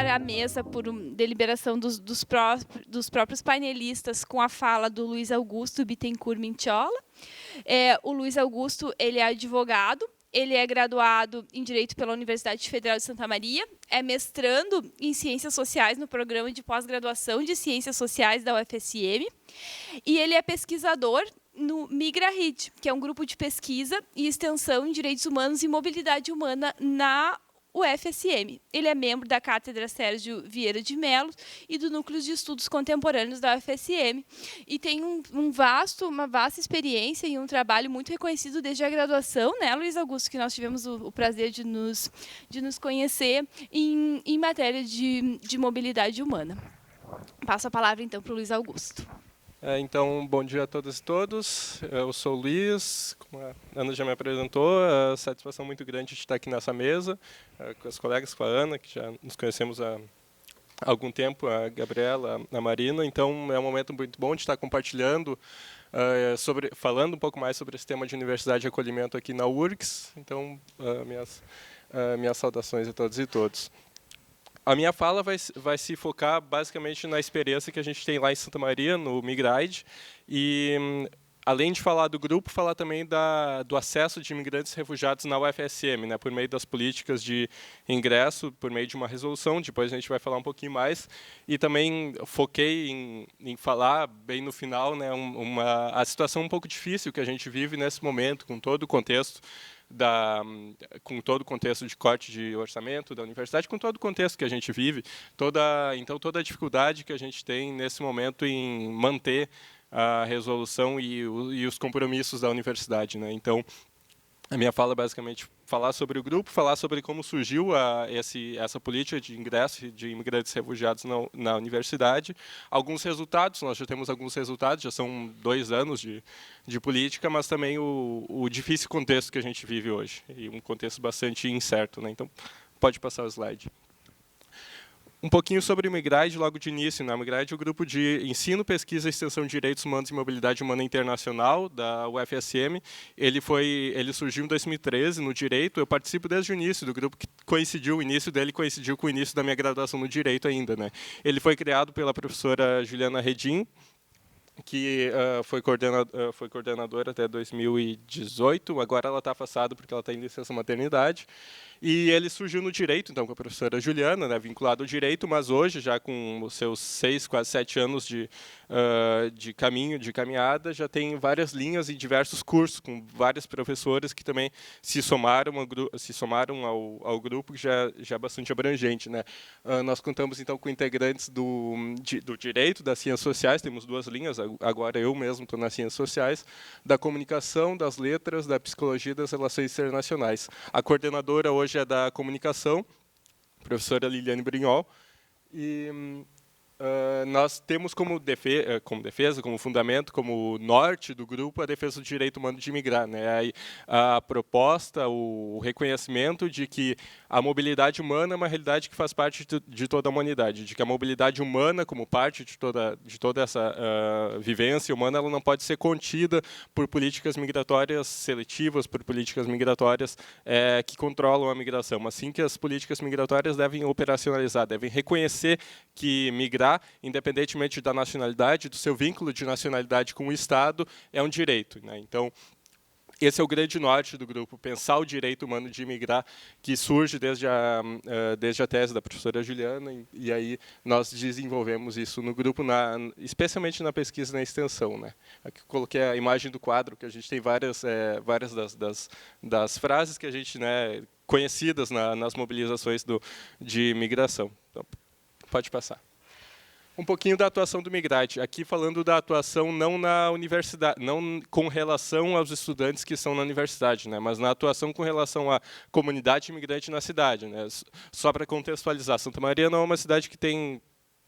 iniciar a mesa por deliberação dos próprios painelistas com a fala do Luiz Augusto Bittencourt Minciola. O Luiz Augusto, ele é advogado, ele é graduado em Direito pela Universidade Federal de Santa Maria, é mestrando em Ciências Sociais no programa de pós-graduação de Ciências Sociais da UFSM, e ele é pesquisador no MigraRID, que é um grupo de pesquisa e extensão em Direitos Humanos e Mobilidade Humana na UFSM. Ele é membro da Cátedra Sérgio Vieira de Mello e do Núcleo de Estudos Contemporâneos da UFSM. E tem uma vasta experiência e um trabalho muito reconhecido desde a graduação, né, Luiz Augusto, que nós tivemos o prazer de nos conhecer em matéria de mobilidade humana. Passo a palavra, então, para o Luiz Augusto. Então, bom dia a todas e todos. Eu sou o Luiz, como a Ana já me apresentou, é uma satisfação muito grande de estar aqui nessa mesa, com as colegas, com a Ana, que já nos conhecemos há algum tempo, a Gabriela, a Marina. Então, é um momento muito bom de estar compartilhando, falando um pouco mais sobre esse tema de universidade e acolhimento aqui na URGS. Então, minhas saudações a todos e todos. A minha fala vai se focar basicamente na experiência que a gente tem lá em Santa Maria, no MigraRID, e além de falar do grupo, falar também do acesso de imigrantes e refugiados na UFSM, né, por meio das políticas de ingresso, por meio de uma resolução, depois a gente vai falar um pouquinho mais, e também foquei em falar, bem no final, né, a situação um pouco difícil que a gente vive nesse momento, com todo o contexto de corte de orçamento da universidade, com todo o contexto que a gente vive, toda a dificuldade que a gente tem nesse momento em manter a resolução e os compromissos da universidade, né? Então, a minha fala é basicamente falar sobre o grupo, falar sobre como surgiu essa política de ingresso de imigrantes e refugiados na universidade. Alguns resultados, nós já temos alguns resultados, já são 2 anos de política, mas também o difícil contexto que a gente vive hoje, e um contexto bastante incerto, né? Então, pode passar o slide. Um pouquinho sobre o MigraRID logo de início. O MigraRID é o grupo de ensino, pesquisa e extensão de direitos humanos e mobilidade humana internacional da UFSM. Ele surgiu em 2013 no direito. Eu participo desde o início do grupo, que o início dele coincidiu com o início da minha graduação no direito ainda, né? Ele foi criado pela professora Juliana Redim, que foi coordenadora até 2018. Agora ela está afastada porque ela está em licença maternidade. E ele surgiu no direito, então, com a professora Juliana, né, vinculado ao direito, mas hoje, já com os seus 6, quase 7 anos de caminhada, já tem várias linhas e diversos cursos, com vários professores que também se somaram ao grupo, que já é bastante abrangente, né. Nós contamos, então, com integrantes do direito, das ciências sociais, temos 2 linhas, agora eu mesmo estou nas ciências sociais, da comunicação, das letras, da psicologia e das relações internacionais. A coordenadora hoje é da comunicação, professora Liliane Brignol, e nós temos como defesa, como fundamento, como norte do grupo, a defesa do direito humano de imigrar, né? A proposta, o reconhecimento de que a mobilidade humana é uma realidade que faz parte de toda a humanidade, de que a mobilidade humana, como parte de toda essa vivência humana, ela não pode ser contida por políticas migratórias seletivas, por políticas migratórias que controlam a migração, mas sim que as políticas migratórias devem operacionalizar, devem reconhecer que migrar, independentemente da nacionalidade, do seu vínculo de nacionalidade com o Estado, é um direito, né? Então, esse é o grande norte do grupo, pensar o direito humano de imigrar, que surge desde a tese da professora Juliana, e aí nós desenvolvemos isso no grupo, especialmente na pesquisa e na extensão, né? Aqui eu coloquei a imagem do quadro, que a gente tem várias das frases que a gente, né, conhecidas nas mobilizações de imigração. Então, pode passar. Um pouquinho da atuação do MigraRID. Aqui falando da atuação não na universidade, não com relação aos estudantes que estão na universidade, né, mas na atuação com relação à comunidade imigrante na cidade, né. Só para contextualizar, Santa Maria não é uma cidade que tem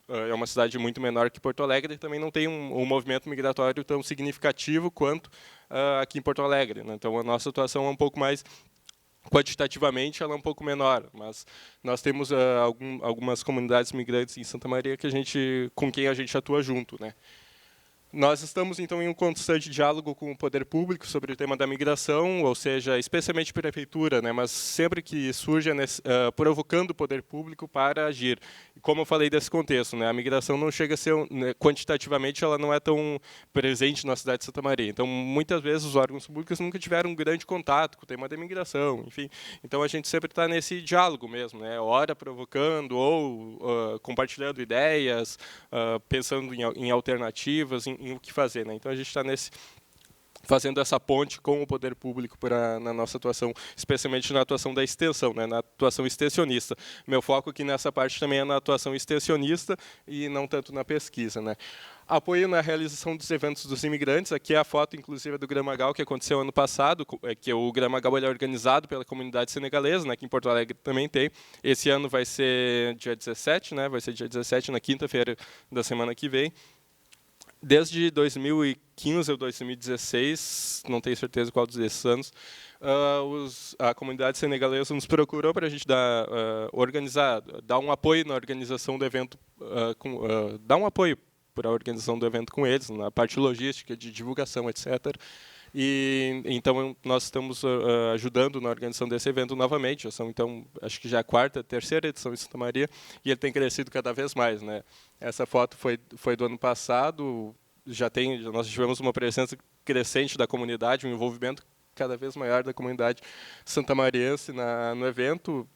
é uma cidade muito menor que Porto Alegre, e também não tem um movimento migratório tão significativo quanto aqui em Porto Alegre, né. Então a nossa atuação é um pouco mais quantitativamente, ela é um pouco menor, mas nós temos algumas comunidades migrantes em Santa Maria com quem a gente atua junto, né. Nós estamos, então, em um constante diálogo com o poder público sobre o tema da migração, ou seja, especialmente a prefeitura, né, mas sempre que surge, provocando o poder público para agir. E como eu falei desse contexto, né, a migração não chega a ser, quantitativamente, ela não é tão presente na cidade de Santa Maria. Então, muitas vezes, os órgãos públicos nunca tiveram um grande contato com o tema da migração, enfim. Então, a gente sempre está nesse diálogo mesmo, né, ora provocando ou compartilhando ideias, pensando em alternativas, em o que fazer, né? Então a gente está fazendo essa ponte com o poder público na nossa atuação, especialmente na atuação da extensão, né? Na atuação extensionista. Meu foco aqui nessa parte também é na atuação extensionista e não tanto na pesquisa, né? Apoio na realização dos eventos dos imigrantes. Aqui é a foto, inclusive, do Gramagal, que aconteceu ano passado, que o Gramagal ele é organizado pela comunidade senegalesa, né, que em Porto Alegre também tem. Esse ano vai ser dia 17, né, vai ser dia 17, na quinta-feira da semana que vem. Desde 2015 ou 2016, não tenho certeza qual desses anos, a comunidade senegalesa nos procurou para a gente dar um apoio na organização do evento, dar um apoio para a organização do evento com eles, na parte logística, de divulgação, etc. E então nós estamos ajudando na organização desse evento novamente. Então, acho que já a terceira edição em Santa Maria, e ele tem crescido cada vez mais, né? Essa foto foi do ano passado. Nós tivemos uma presença crescente da comunidade, um envolvimento cada vez maior da comunidade santamariense no evento,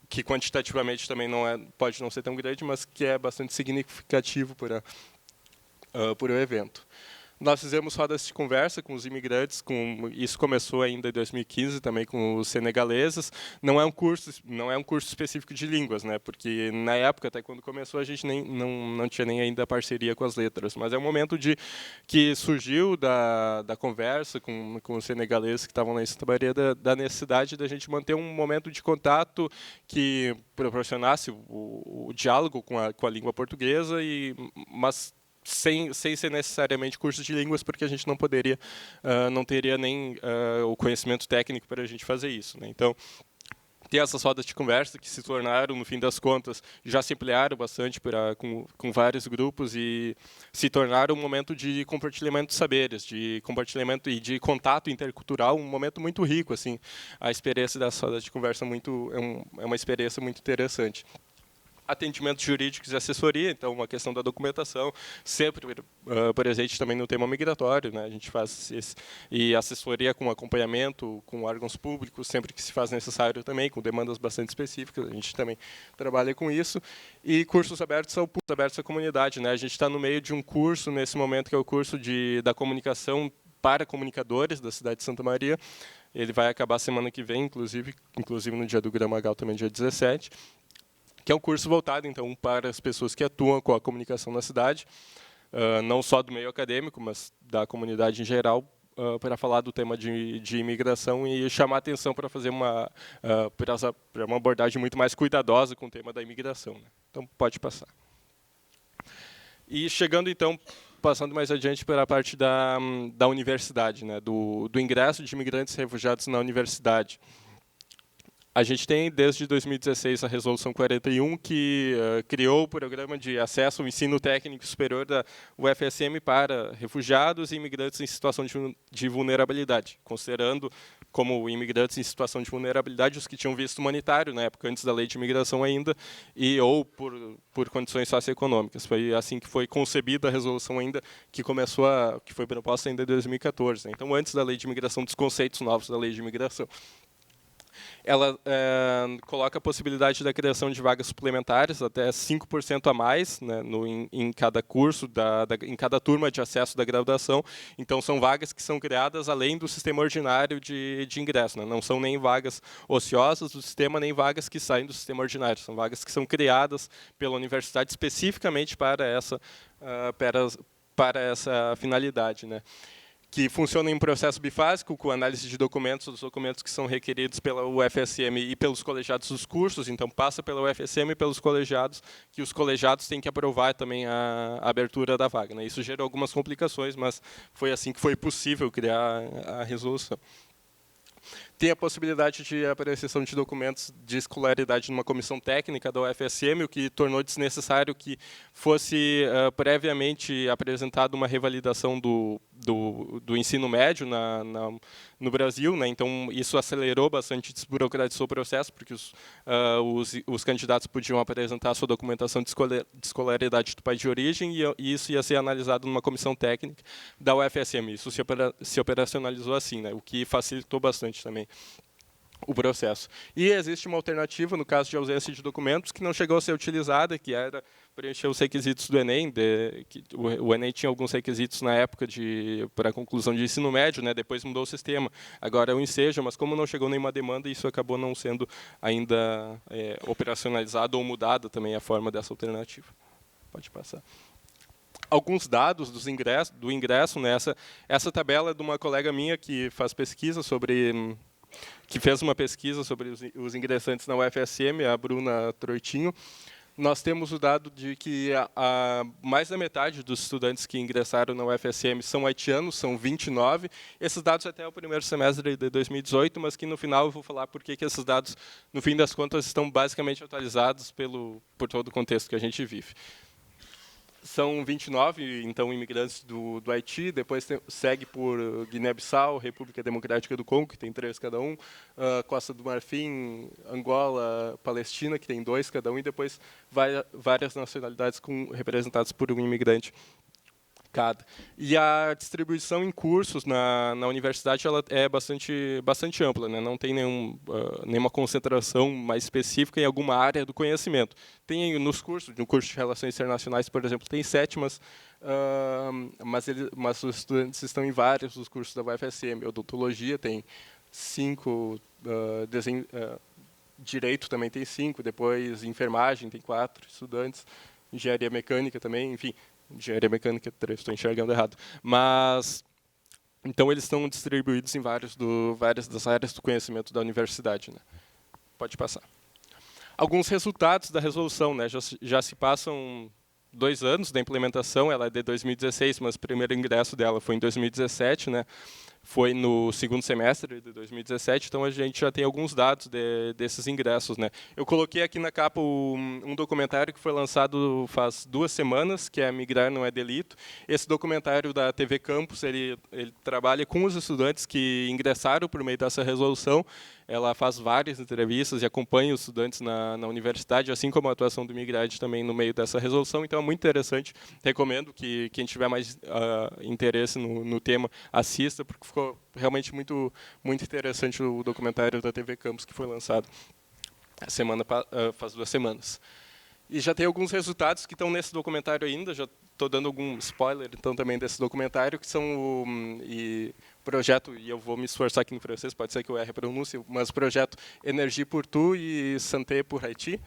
que quantitativamente também pode não ser tão grande, mas que é bastante significativo por o evento. Nós fizemos rodas de conversa com os imigrantes, isso começou ainda em 2015 também com os senegaleses. Não é um curso específico de línguas, né? Porque na época, até quando começou, a gente não tinha nem ainda parceria com as letras. Mas é um momento que surgiu da conversa com os senegaleses que estavam lá em Santa Maria, da necessidade da gente manter um momento de contato que proporcionasse o diálogo com a língua portuguesa, mas sem ser necessariamente curso de línguas, porque a gente não teria nem o conhecimento técnico para a gente fazer isso, né? Então, ter essas rodas de conversa que se tornaram, no fim das contas, já se ampliaram bastante com vários grupos e se tornaram um momento de compartilhamento de saberes, de compartilhamento e de contato intercultural, um momento muito rico, assim. A experiência dessas rodas de conversa é uma experiência muito interessante. Atendimentos jurídicos e assessoria, então uma questão da documentação, sempre presente também no tema migratório, né? A gente faz e assessoria com acompanhamento, com órgãos públicos, sempre que se faz necessário também, com demandas bastante específicas, a gente também trabalha com isso. E cursos abertos à comunidade, né? A gente está no meio de um curso, nesse momento, que é o curso da comunicação para comunicadores da cidade de Santa Maria. Ele vai acabar semana que vem, inclusive no dia do Gramagal, também dia 17, que é um curso voltado, então, para as pessoas que atuam com a comunicação na cidade, não só do meio acadêmico, mas da comunidade em geral, para falar do tema de imigração e chamar a atenção para fazer uma abordagem muito mais cuidadosa com o tema da imigração, né? Então, pode passar. E chegando, então, passando mais adiante para a parte da universidade, né? Do ingresso de imigrantes e refugiados na universidade. A gente tem, desde 2016, a Resolução 41, que criou o Programa de Acesso ao Ensino Técnico Superior da UFSM para refugiados e imigrantes em situação de vulnerabilidade, considerando como imigrantes em situação de vulnerabilidade os que tinham visto humanitário, na época, antes da lei de imigração ainda, ou por condições socioeconômicas. Foi assim que foi concebida a resolução ainda, que foi proposta ainda em 2014. Né? Então, antes da lei de imigração, dos conceitos novos da lei de imigração. Ela coloca a possibilidade da criação de vagas suplementares, até 5% a mais, né, em cada curso, em cada turma de acesso da graduação. Então, são vagas que são criadas além do sistema ordinário de ingresso. Né? Não são nem vagas ociosas do sistema, nem vagas que saem do sistema ordinário. São vagas que são criadas pela universidade especificamente para essa finalidade, né? Que funciona em um processo bifásico, com análise de documentos, dos documentos que são requeridos pela UFSM e pelos colegiados dos cursos. Então, passa pela UFSM e pelos colegiados, que os colegiados têm que aprovar também a abertura da vaga. Né? Isso gerou algumas complicações, mas foi assim que foi possível criar a resolução. tem a possibilidade de apreciação de documentos de escolaridade numa comissão técnica da UFSM, o que tornou desnecessário que fosse previamente apresentada uma revalidação do ensino médio no Brasil, né? Então isso acelerou bastante, desburocratizou o processo, porque os candidatos podiam apresentar a sua documentação de escolaridade do país de origem e isso ia ser analisado numa comissão técnica da UFSM. Isso se operacionalizou assim, né? O que facilitou bastante também o processo. E existe uma alternativa, no caso de ausência de documentos, que não chegou a ser utilizada, que era preencher os requisitos do Enem. O Enem tinha alguns requisitos na época para a conclusão de ensino médio, né? Depois mudou o sistema, agora é o Enseja, mas como não chegou nenhuma demanda, isso acabou não sendo ainda operacionalizado ou mudada também a forma dessa alternativa. Pode passar. Alguns dados do ingresso, né? Essa tabela é de uma colega minha que faz pesquisa que fez uma pesquisa sobre os ingressantes na UFSM, a Bruna Troitinho. Nós temos o dado de que mais da metade dos estudantes que ingressaram na UFSM são haitianos, são 29. Esses dados até o primeiro semestre de 2018, mas que no final eu vou falar por que esses dados, no fim das contas, estão basicamente atualizados por todo o contexto que a gente vive. São 29, então, imigrantes do Haiti, depois segue por Guiné-Bissau, República Democrática do Congo, que tem 3 cada um, Costa do Marfim, Angola, Palestina, que tem 2 cada um, e depois várias nacionalidades representadas por um imigrante cada. E a distribuição em cursos na universidade ela é bastante ampla, né? Não tem nenhuma concentração mais específica em alguma área do conhecimento. Tem no curso de Relações Internacionais, por exemplo, tem 7, mas os estudantes estão em vários dos cursos da UFSM. Odontologia tem 5, Direito também tem 5, depois Enfermagem tem 4 estudantes, Engenharia Mecânica também, enfim. Engenharia Mecânica 3, estou enxergando errado. Mas, então, eles estão distribuídos em várias das áreas do conhecimento da universidade, né? Pode passar. Alguns resultados da resolução, né? Já se passam 2 anos da implementação, ela é de 2016, mas o primeiro ingresso dela foi em 2017, né? Foi no segundo semestre de 2017, então a gente já tem alguns dados desses ingressos, né? Eu coloquei aqui na capa um documentário que foi lançado faz 2 semanas, que é Migrar Não é Delito. Esse documentário da TV Campus, ele trabalha com os estudantes que ingressaram por meio dessa resolução. Ela faz várias entrevistas e acompanha os estudantes na universidade, assim como a atuação do Migrade também no meio dessa resolução. Então, é muito interessante. Recomendo que quem tiver mais interesse no tema assista, porque ficou realmente muito interessante o documentário da TV Campus que foi lançado faz 2 semanas. E já tem alguns resultados que estão nesse documentário ainda, já estou dando algum spoiler então também desse documentário, que são o projeto, e eu vou me esforçar aqui no francês, pode ser que eu erre a pronúncia, mas o projeto Énergie pour tous e Santé pour Haïti,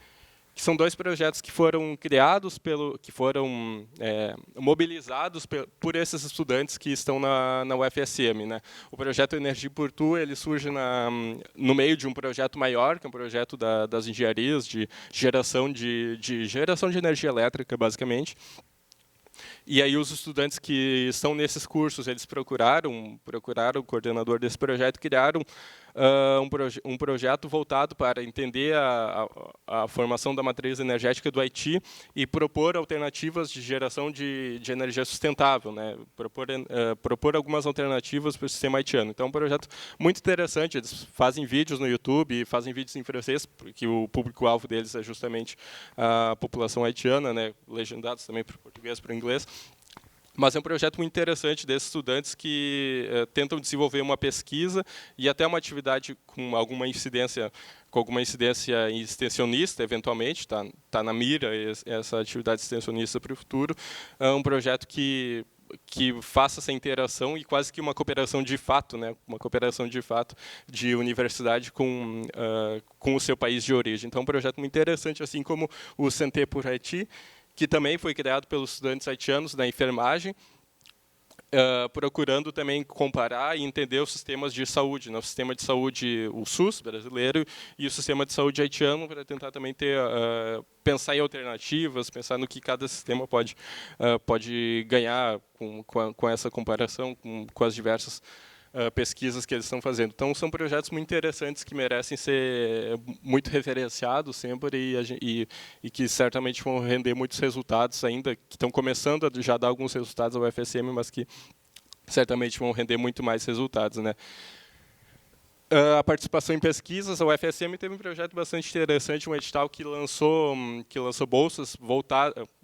que são 2 projetos que foram criados, que foram mobilizados por esses estudantes que estão na UFSM, né? O projeto Énergie pour tous, ele surge no meio de um projeto maior, que é um projeto das engenharias de geração de energia elétrica, basicamente. E aí os estudantes que estão nesses cursos, eles procuraram o coordenador desse projeto, criaram um projeto voltado para entender a formação da matriz energética do Haiti e propor alternativas de geração de energia sustentável, né? Propor algumas alternativas para o sistema haitiano. Então, é um projeto muito interessante. Eles fazem vídeos no YouTube, fazem vídeos em francês, porque o público-alvo deles é justamente a população haitiana, né? Legendados também para o português e para o inglês. Mas é um projeto muito interessante desses estudantes que tentam desenvolver uma pesquisa e até uma atividade com alguma incidência extensionista, eventualmente, tá na mira essa atividade extensionista para o futuro. É um projeto que faça essa interação e quase que uma cooperação de fato, né? Uma cooperação de fato de universidade com o seu país de origem. Então, é um projeto muito interessante, assim como o Santé pour Haïti, que também foi criado pelos estudantes haitianos da enfermagem, procurando também comparar e entender os sistemas de saúde, né? O sistema de saúde, o SUS brasileiro, e o sistema de saúde haitiano, para tentar também pensar em alternativas, pensar no que cada sistema pode ganhar com essa comparação, com as diversas pesquisas que eles estão fazendo. Então, são projetos muito interessantes que merecem ser muito referenciados sempre e que certamente vão render muitos resultados ainda, que estão começando a já dar alguns resultados ao UFSM, mas que certamente vão render muito mais resultados, né? A participação em pesquisas, a UFSM teve um projeto bastante interessante, um edital que lançou bolsas,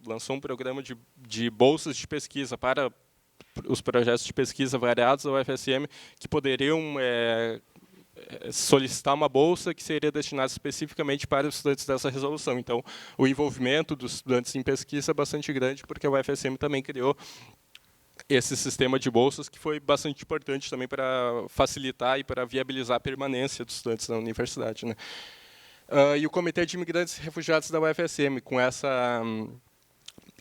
lançou um programa de bolsas de pesquisa para os projetos de pesquisa variados da UFSM, que poderiam solicitar uma bolsa que seria destinada especificamente para os estudantes dessa resolução. Então, o envolvimento dos estudantes em pesquisa é bastante grande, porque a UFSM também criou esse sistema de bolsas, que foi bastante importante também para facilitar e para viabilizar a permanência dos estudantes na universidade, né? E o Comitê de Imigrantes e Refugiados da UFSM,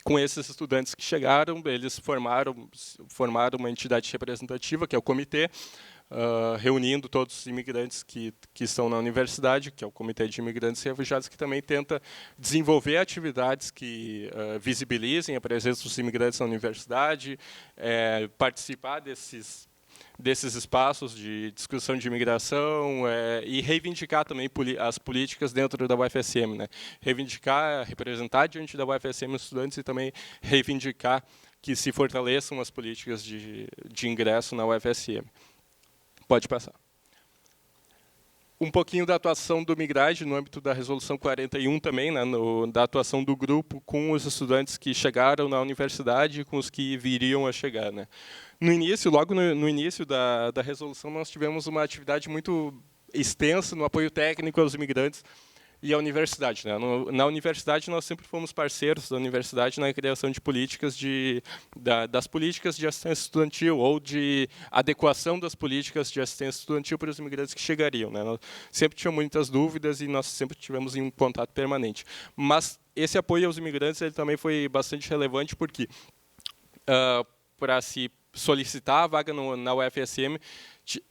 com esses estudantes que chegaram, eles formaram uma entidade representativa, que é o comitê, reunindo todos os imigrantes que estão na universidade, que é o Comitê de Imigrantes e Refugiados, que também tenta desenvolver atividades que visibilizem a presença dos imigrantes na universidade, participar desses espaços de discussão de imigração e reivindicar também as políticas dentro da UFSM, né? Reivindicar, representar diante da UFSM os estudantes e também reivindicar que se fortaleçam as políticas de ingresso na UFSM. Pode passar. Um pouquinho da atuação do Migrade no âmbito da Resolução 41 também, né, da atuação do grupo com os estudantes que chegaram na universidade e com os que viriam a chegar, né. No início, logo no início da resolução, nós tivemos uma atividade muito extensa no apoio técnico aos imigrantes e à universidade, né. Na universidade, nós sempre fomos parceiros da universidade na criação de políticas das políticas de assistência estudantil ou de adequação das políticas de assistência estudantil para os imigrantes que chegariam, né. Nós sempre tínhamos muitas dúvidas e nós sempre tivemos em um contato permanente. Mas esse apoio aos imigrantes ele também foi bastante relevante porque, para se solicitar a vaga na UFSM,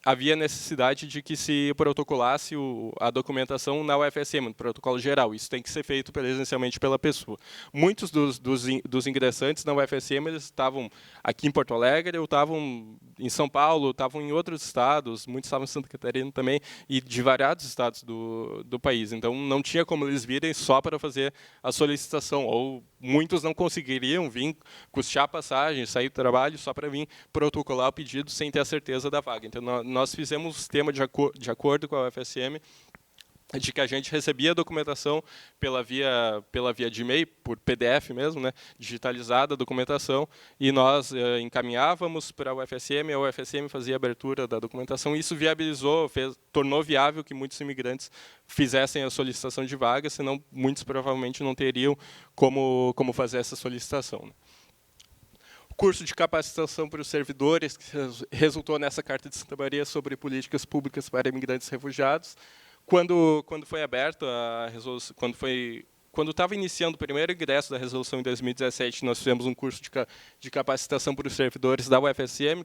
havia necessidade de que se protocolasse a documentação na UFSM, no protocolo geral. Isso tem que ser feito presencialmente pela pessoa. Muitos dos ingressantes na UFSM eles estavam aqui em Porto Alegre, ou estavam em São Paulo, estavam em outros estados, muitos estavam em Santa Catarina também, e de variados estados do país. Então, não tinha como eles virem só para fazer a solicitação, ou muitos não conseguiriam vir, custear a passagem, sair do trabalho só para vir protocolar o pedido sem ter a certeza da vaga. Então, nós fizemos um sistema de acordo com a UFSM, de que a gente recebia a documentação pela via de e-mail, por PDF mesmo, né, digitalizada a documentação, e nós encaminhávamos para a UFSM fazia a abertura da documentação, e isso viabilizou, tornou viável que muitos imigrantes fizessem a solicitação de vaga, senão muitos provavelmente não teriam como fazer essa solicitação, né. Curso de capacitação para os servidores, que resultou nessa Carta de Santa Maria sobre políticas públicas para imigrantes e refugiados. Quando foi aberto a resolução, quando estava iniciando o primeiro ingresso da resolução em 2017, nós fizemos um curso de capacitação para os servidores da UFSM,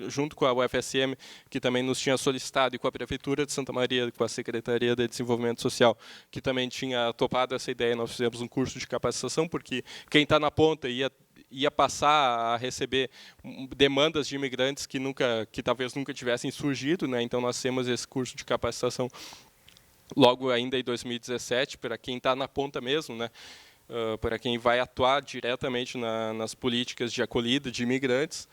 junto com a UFSM, que também nos tinha solicitado, e com a Prefeitura de Santa Maria, com a Secretaria de Desenvolvimento Social, que também tinha topado essa ideia. Nós fizemos um curso de capacitação, porque quem está na ponta ia passar a receber demandas de imigrantes que talvez nunca tivessem surgido, né? Então nós temos esse curso de capacitação logo ainda em 2017 para quem está na ponta mesmo, né? Para quem vai atuar diretamente nas políticas de acolhida de imigrantes.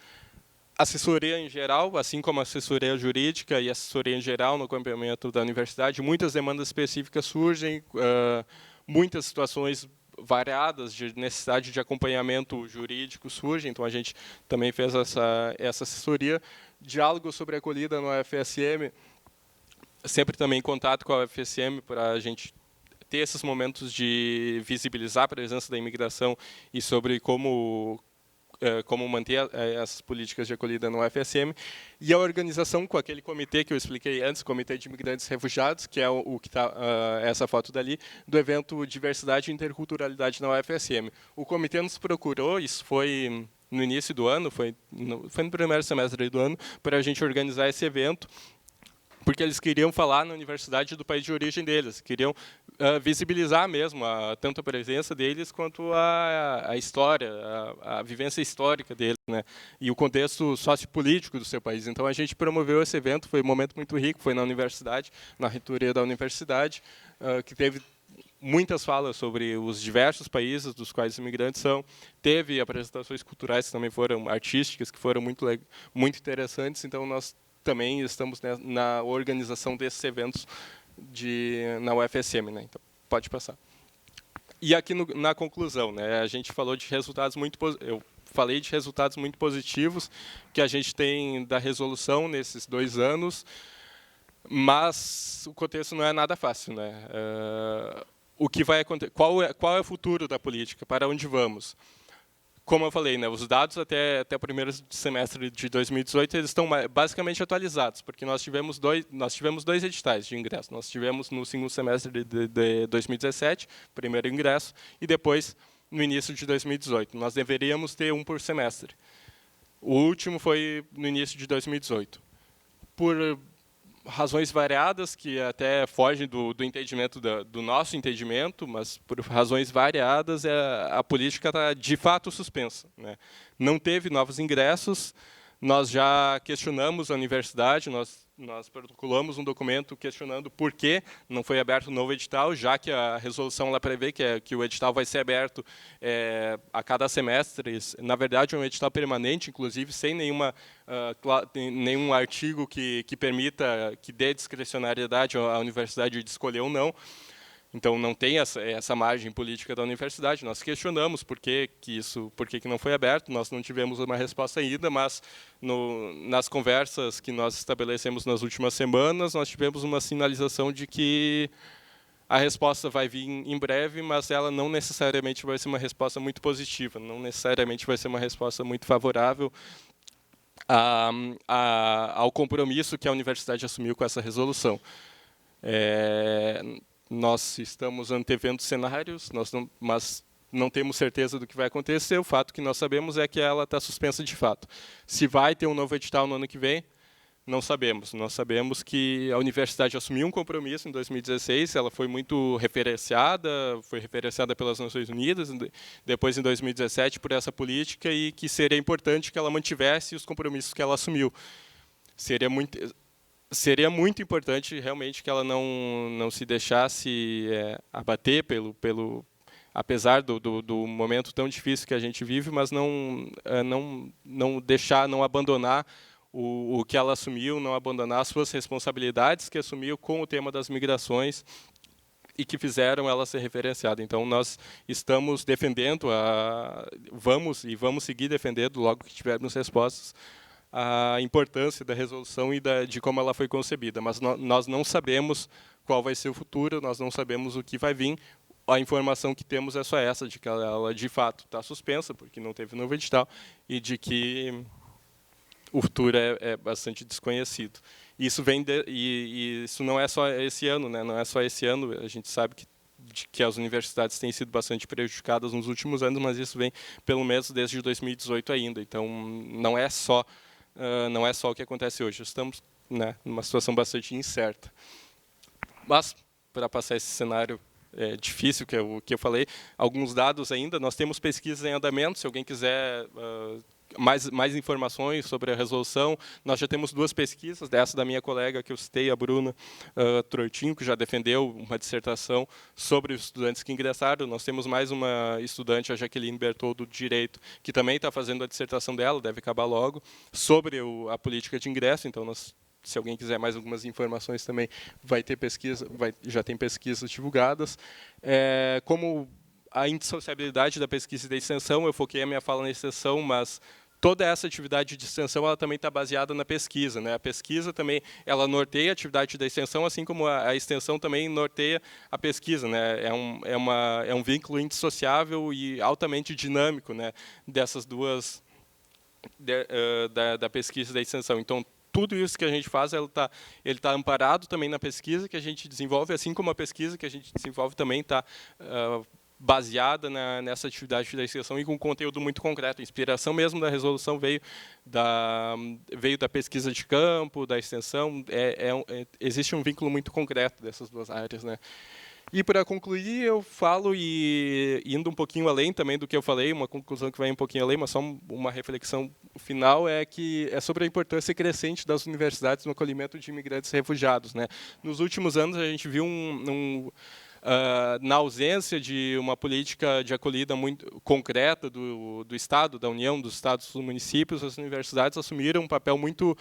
Assessoria em geral, assim como a assessoria jurídica e assessoria em geral no acompanhamento da universidade, muitas demandas específicas surgem, muitas situações variadas de necessidade de acompanhamento jurídico surgem, então a gente também fez essa assessoria. Diálogo sobre acolhida no UFSM, sempre também em contato com a UFSM para a gente ter esses momentos de visibilizar a presença da imigração e sobre como manter essas políticas de acolhida no UFSM, e a organização com aquele comitê que eu expliquei antes, Comitê de Imigrantes e Refugiados, que é o que está essa foto dali, do evento Diversidade e Interculturalidade na UFSM. O comitê nos procurou, isso foi no início do ano, foi no primeiro semestre do ano, para a gente organizar esse evento, porque eles queriam falar na universidade do país de origem deles, queriam visibilizar mesmo tanto a presença deles quanto a história, a vivência histórica deles, né, e o contexto sociopolítico do seu país. Então, a gente promoveu esse evento, foi um momento muito rico, foi na universidade, na reitoria da universidade, que teve muitas falas sobre os diversos países dos quais os imigrantes são. Teve apresentações culturais que também foram artísticas, que foram muito interessantes. Então, nós também estamos na organização desses eventos na UFSM, né? Então, pode passar. E aqui na conclusão, né, a gente falou de resultados eu falei de resultados muito positivos que a gente tem da resolução nesses 2 anos, mas o contexto não é nada fácil, né? O que vai acontecer? Qual é o futuro da política? Para onde vamos? Como eu falei, né, os dados até o primeiro semestre de 2018 eles estão basicamente atualizados, porque nós tivemos dois editais de ingresso. Nós tivemos no segundo semestre de 2017, primeiro ingresso, e depois no início de 2018. Nós deveríamos ter um por semestre. O último foi no início de 2018. Por razões variadas, que até fogem do entendimento do nosso entendimento, mas por razões variadas a política está de fato suspensa, né? Não teve novos ingressos. Nós já questionamos a universidade, nós protocolamos um documento questionando por que não foi aberto um novo edital, já que a resolução lá prevê que o edital vai ser aberto a cada semestre. Na verdade, é um edital permanente, inclusive sem nenhum artigo que permita, que dê discricionariedade à universidade de escolher ou não. Então, não tem essa margem política da universidade. Nós questionamos por que não foi aberto. Nós não tivemos uma resposta ainda, mas nas conversas que nós estabelecemos nas últimas semanas, nós tivemos uma sinalização de que a resposta vai vir em breve, mas ela não necessariamente vai ser uma resposta muito positiva, não necessariamente vai ser uma resposta muito favorável ao compromisso que a universidade assumiu com essa resolução. Nós estamos antevendo cenários, mas não temos certeza do que vai acontecer. O fato que nós sabemos é que ela está suspensa de fato. Se vai ter um novo edital no ano que vem, não sabemos. Nós sabemos que a universidade assumiu um compromisso em 2016, ela foi muito referenciada pelas Nações Unidas, depois em 2017 por essa política, e que seria importante que ela mantivesse os compromissos que ela assumiu. Seria muito importante realmente que ela não se deixasse abater apesar do momento tão difícil que a gente vive, mas não abandonar o que ela assumiu, não abandonar as suas responsabilidades que assumiu com o tema das migrações e que fizeram ela ser referenciada. Então, nós estamos defendendo, vamos seguir defendendo, logo que tivermos respostas, a importância da resolução e de como ela foi concebida. Mas nós não sabemos qual vai ser o futuro, nós não sabemos o que vai vir. A informação que temos é só essa, de que ela de fato está suspensa, porque não teve novo edital, e de que o futuro é bastante desconhecido. Isso isso não é só esse ano, né? Não é só esse ano. A gente sabe que as universidades têm sido bastante prejudicadas nos últimos anos, mas isso vem pelo menos desde 2018 ainda. Então, não é só o que acontece hoje. Estamos, né, numa situação bastante incerta. Mas, para passar esse cenário difícil, que é o que eu falei, alguns dados ainda. Nós temos pesquisas em andamento. Se alguém quiser mais informações sobre a resolução, nós já temos 2 pesquisas, dessa da minha colega que eu citei, a Bruna Troitinho, que já defendeu uma dissertação sobre os estudantes que ingressaram. Nós temos mais uma estudante, a Jaqueline Bertoldo, do Direito, que também está fazendo a dissertação dela, deve acabar logo, sobre a política de ingresso. Então, se alguém quiser mais algumas informações também, vai ter pesquisa, já tem pesquisas divulgadas. Como a indissociabilidade da pesquisa e da extensão, eu foquei a minha fala na extensão, mas toda essa atividade de extensão ela também está baseada na pesquisa, né? A pesquisa também ela norteia a atividade da extensão, assim como a extensão também norteia a pesquisa, né? É um vínculo indissociável e altamente dinâmico, né? Dessas duas da pesquisa e da extensão. Então, tudo isso que a gente faz, ele tá amparado também na pesquisa que a gente desenvolve, assim como a pesquisa que a gente desenvolve também está baseada nessa atividade da extensão e com conteúdo muito concreto. A inspiração mesmo da resolução veio da pesquisa de campo, da extensão. Existe um vínculo muito concreto dessas duas áreas, né? E, para concluir, eu falo, e indo um pouquinho além também do que eu falei, uma conclusão que vai um pouquinho além, mas só uma reflexão final, é que é sobre a importância crescente das universidades no acolhimento de imigrantes e refugiados, né? Nos últimos anos, a gente viu na ausência de uma política de acolhida muito concreta do Estado, da União, dos Estados e dos municípios, as universidades assumiram um papel muito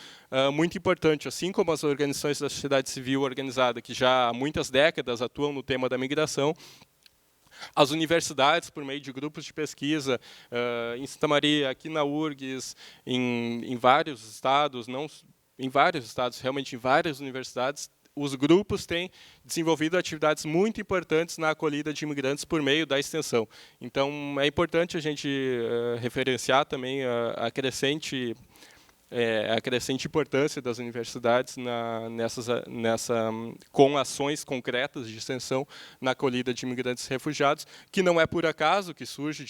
importante, assim como as organizações da sociedade civil organizada, que já há muitas décadas atuam no tema da migração. As universidades, por meio de grupos de pesquisa, em Santa Maria, aqui na URGS, em vários estados, não em vários estados, realmente em várias universidades, os grupos têm desenvolvido atividades muito importantes na acolhida de imigrantes por meio da extensão. Então, é importante a gente referenciar também a crescente importância das universidades com ações concretas de extensão na acolhida de imigrantes e refugiados, que não é por acaso que surge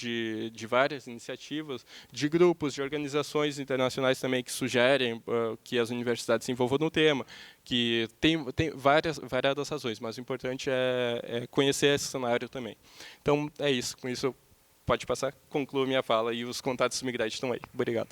de várias iniciativas, de grupos, de organizações internacionais também que sugerem que as universidades se envolvam no tema, que tem variadas razões, mas o importante é conhecer esse cenário também. Então, é isso. Com isso, pode passar, concluo minha fala, e os contatos do Migrate estão aí. Obrigado.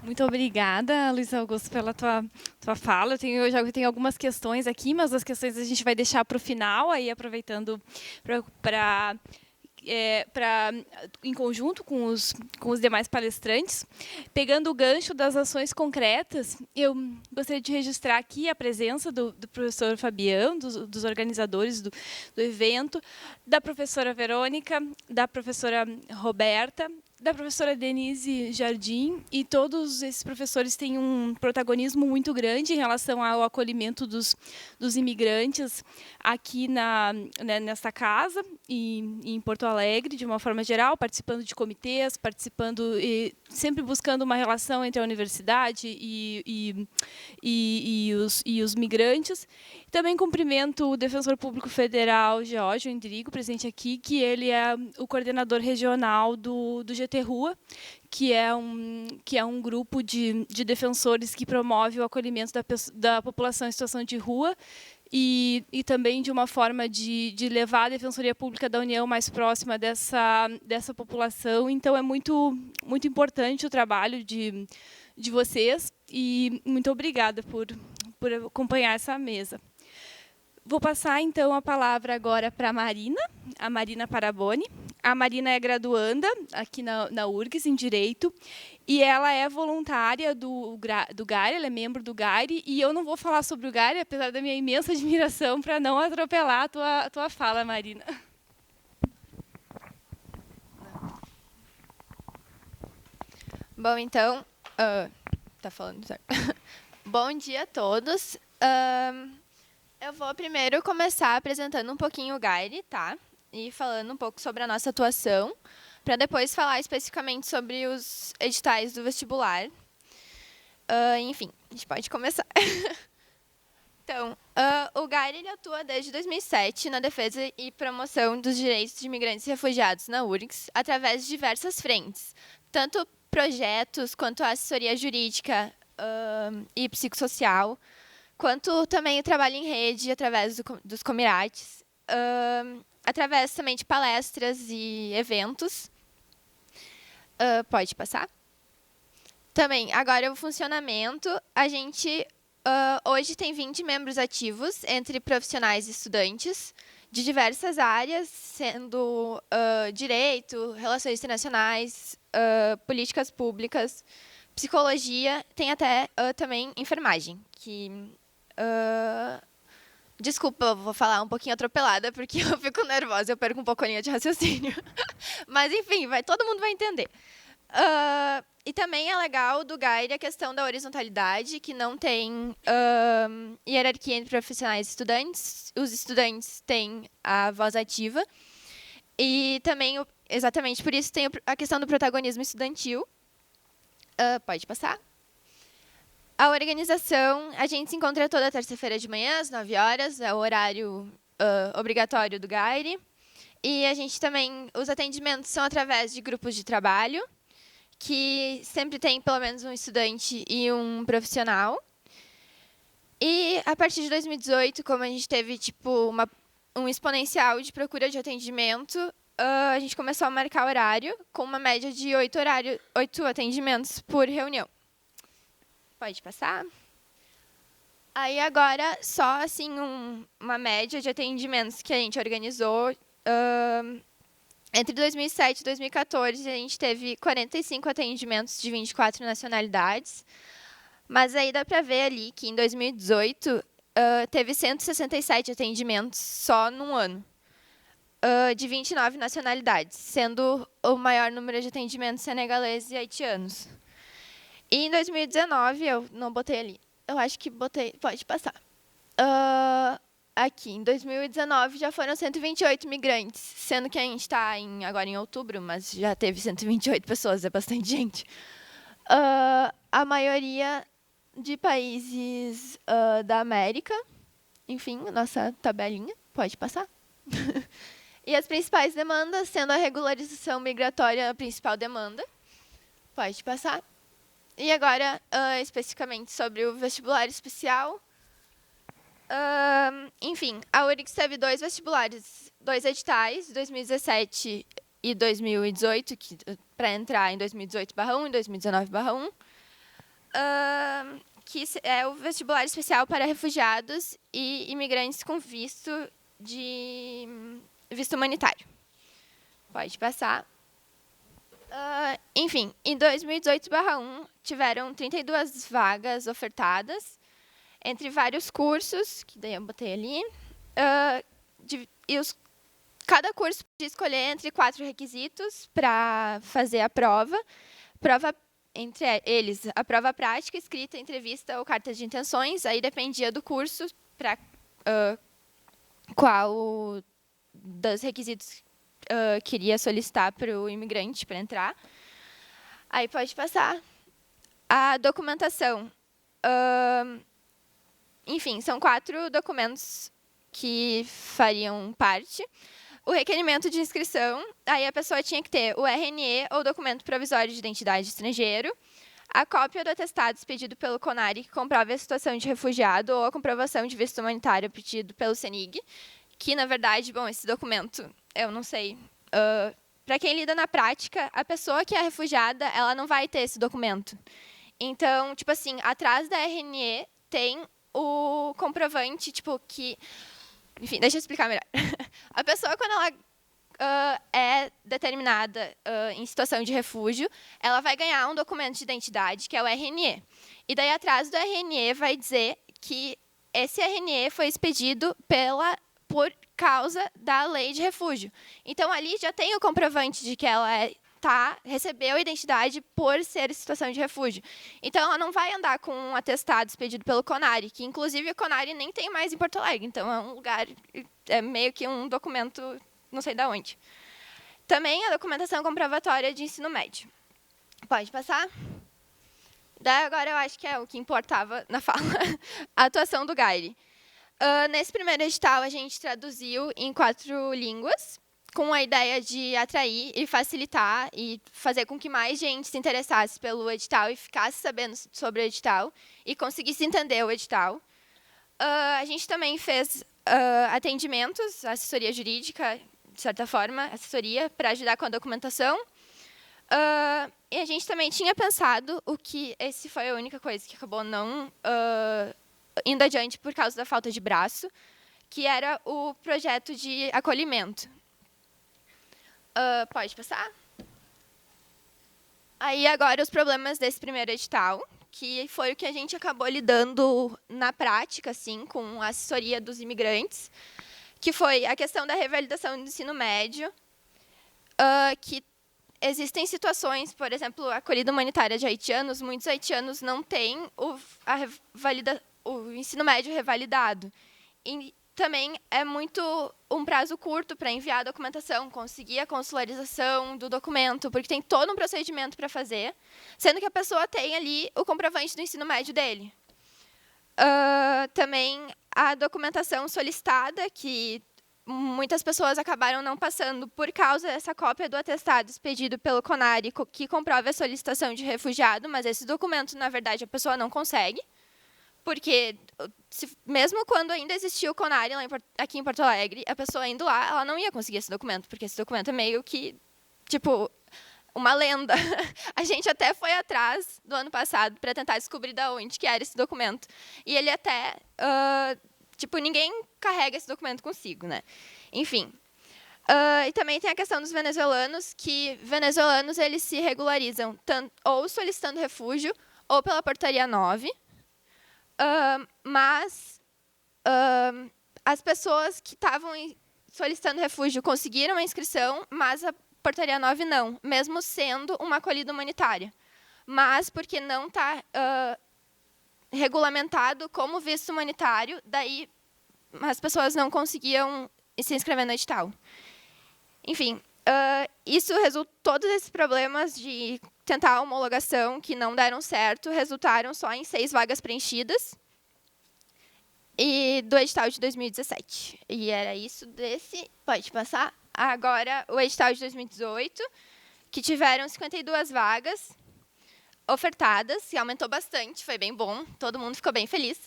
Muito obrigada, Luiz Augusto, pela tua fala. Eu já tenho algumas questões aqui, mas as questões a gente vai deixar para o final, aí aproveitando em conjunto com os demais palestrantes. Pegando o gancho das ações concretas, eu gostaria de registrar aqui a presença do professor Fabião, dos organizadores do evento, da professora Verônica, da professora Roberta, da professora Denise Jardim, e todos esses professores têm um protagonismo muito grande em relação ao acolhimento dos imigrantes aqui nesta casa e em Porto Alegre, de uma forma geral, participando de comitês, e sempre buscando uma relação entre a universidade e os migrantes. Também cumprimento o Defensor Público Federal, Geórgio Endrigo, presente aqui, que ele é o coordenador regional do GT Rua, que é um grupo de defensores que promove o acolhimento da população em situação de rua e também de uma forma de levar a Defensoria Pública da União mais próxima dessa população. Então, é muito, muito importante o trabalho de vocês e muito obrigada por acompanhar essa mesa. Vou passar, então, a palavra agora para a Marina Paraboni. A Marina é graduanda aqui na URGS, em Direito, e ela é voluntária do GAIRE, ela é membro do GAIRE, e eu não vou falar sobre o GAIRE, apesar da minha imensa admiração, para não atropelar a tua fala, Marina. Bom, então, tá falando certo. Bom dia a todos. Eu vou primeiro começar apresentando um pouquinho o GAIRE, tá? E falando um pouco sobre a nossa atuação, para depois falar especificamente sobre os editais do vestibular. Enfim, a gente pode começar. Então, o GAIRE ele atua desde 2007 na defesa e promoção dos direitos de imigrantes e refugiados na URGS, através de diversas frentes, tanto projetos quanto a assessoria jurídica e psicossocial, quanto também o trabalho em rede através dos comirates, através também de palestras e eventos. Pode passar? Também, agora o funcionamento, a gente hoje tem 20 membros ativos, entre profissionais e estudantes, de diversas áreas, sendo direito, relações internacionais, políticas públicas, psicologia, tem até também enfermagem, que... Desculpa, eu vou falar um pouquinho atropelada, porque eu fico nervosa, eu perco um pouco a linha de raciocínio. Mas, enfim, todo mundo vai entender. E também é legal do GAIRE a questão da horizontalidade, que não tem hierarquia entre profissionais e estudantes. Os estudantes têm a voz ativa. E também, exatamente por isso, tem a questão do protagonismo estudantil. Pode passar. A organização, a gente se encontra toda terça-feira de manhã, às 9 horas, é o horário obrigatório do GAIRE. E a gente também, os atendimentos são através de grupos de trabalho, que sempre tem pelo menos um estudante e um profissional. E a partir de 2018, como a gente teve tipo um exponencial de procura de atendimento, a gente começou a marcar horário com uma média de 8 atendimentos por reunião. Pode passar. Aí agora só assim uma média de atendimentos que a gente organizou. Entre 2007 e 2014, a gente teve 45 atendimentos de 24 nacionalidades. Mas aí dá para ver ali que em 2018 teve 167 atendimentos só num ano, de 29 nacionalidades, sendo o maior número de atendimentos senegaleses e haitianos. E em 2019, eu não botei ali, eu acho que botei, pode passar. Aqui, em 2019, já foram 128 migrantes, sendo que a gente está agora em outubro, mas já teve 128 pessoas, é bastante gente. A maioria de países da América. Enfim, nossa tabelinha, pode passar. E as principais demandas, sendo a regularização migratória a principal demanda. Pode passar. E agora, especificamente sobre o vestibular especial. Enfim, a URGS teve 2 vestibulares, 2 editais, 2017 e 2018, para entrar em 2018/1 e 2019/1. Que é o vestibular especial para refugiados e imigrantes com visto humanitário. Pode passar. Enfim, em 2018/1, tiveram 32 vagas ofertadas, entre vários cursos, que daí eu botei ali, cada curso podia escolher entre 4 requisitos para fazer a prova. Entre eles, a prova prática, escrita, entrevista ou carta de intenções. Aí dependia do curso para qual dos requisitos queria solicitar para o imigrante para entrar. Aí pode passar. A documentação. Enfim, são 4 documentos que fariam parte. O requerimento de inscrição, aí a pessoa tinha que ter o RNE ou documento provisório de identidade estrangeiro, a cópia do atestado expedido pelo CONARE, que comprova a situação de refugiado, ou a comprovação de visto humanitário pedido pelo CENIG, que, na verdade, bom, esse documento, eu não sei. Para quem lida na prática, a pessoa que é refugiada, ela não vai ter esse documento. Então, tipo assim, atrás da RNE tem o comprovante, tipo, que... Enfim, deixa eu explicar melhor. A pessoa, quando ela é determinada em situação de refúgio, ela vai ganhar um documento de identidade, que é o RNE. E daí, atrás do RNE, vai dizer que esse RNE foi expedido por causa da lei de refúgio. Então, ali já tem o comprovante de que ela recebeu a identidade por ser em situação de refúgio. Então, ela não vai andar com um atestado expedido pelo CONARE, que, inclusive, o CONARE nem tem mais em Porto Alegre. Então, é um lugar, é meio que um documento, não sei de onde. Também a documentação comprovatória de ensino médio. Pode passar? Daí, agora, eu acho que é o que importava na fala. A atuação do GAIRE. Nesse primeiro edital, a gente traduziu em 4 línguas, com a ideia de atrair e facilitar e fazer com que mais gente se interessasse pelo edital e ficasse sabendo sobre o edital e conseguisse entender o edital. A gente também fez atendimentos, assessoria jurídica, de certa forma, assessoria para ajudar com a documentação. E a gente também tinha pensado esse foi a única coisa que acabou não indo adiante por causa da falta de braço, que era o projeto de acolhimento. Pode passar? Aí, agora, os problemas desse primeiro edital, que foi o que a gente acabou lidando na prática, assim, com a assessoria dos imigrantes, que foi a questão da revalidação do ensino médio, que existem situações, por exemplo, a acolhida humanitária de haitianos, muitos haitianos não têm o ensino médio revalidado. E também é muito um prazo curto para enviar a documentação, conseguir a consularização do documento, porque tem todo um procedimento para fazer, sendo que a pessoa tem ali o comprovante do ensino médio dele. Também a documentação solicitada, que muitas pessoas acabaram não passando por causa dessa cópia do atestado expedido pelo CONARE, que comprova a solicitação de refugiado, mas esse documento, na verdade, a pessoa não consegue, porque mesmo quando ainda existia o CONARE aqui em Porto Alegre, a pessoa indo lá, ela não ia conseguir esse documento, porque esse documento é meio que, tipo, uma lenda. A gente até foi atrás do ano passado para tentar descobrir de onde que era esse documento. E ele até... tipo, ninguém carrega esse documento consigo, né? Enfim. E também tem a questão dos venezuelanos, que venezuelanos eles se regularizam ou solicitando refúgio ou pela Portaria 9. Mas as pessoas que estavam solicitando refúgio conseguiram a inscrição, mas a Portaria 9 não, mesmo sendo uma acolhida humanitária. Mas porque não está regulamentado como visto humanitário, daí as pessoas não conseguiam se inscrever no edital. Enfim, todos esses problemas de tentar a homologação que não deram certo resultaram só em 6 vagas preenchidas e do edital de 2017. E era isso desse... Pode passar. Agora, o edital de 2018, que tiveram 52 vagas ofertadas, e aumentou bastante, foi bem bom, todo mundo ficou bem feliz.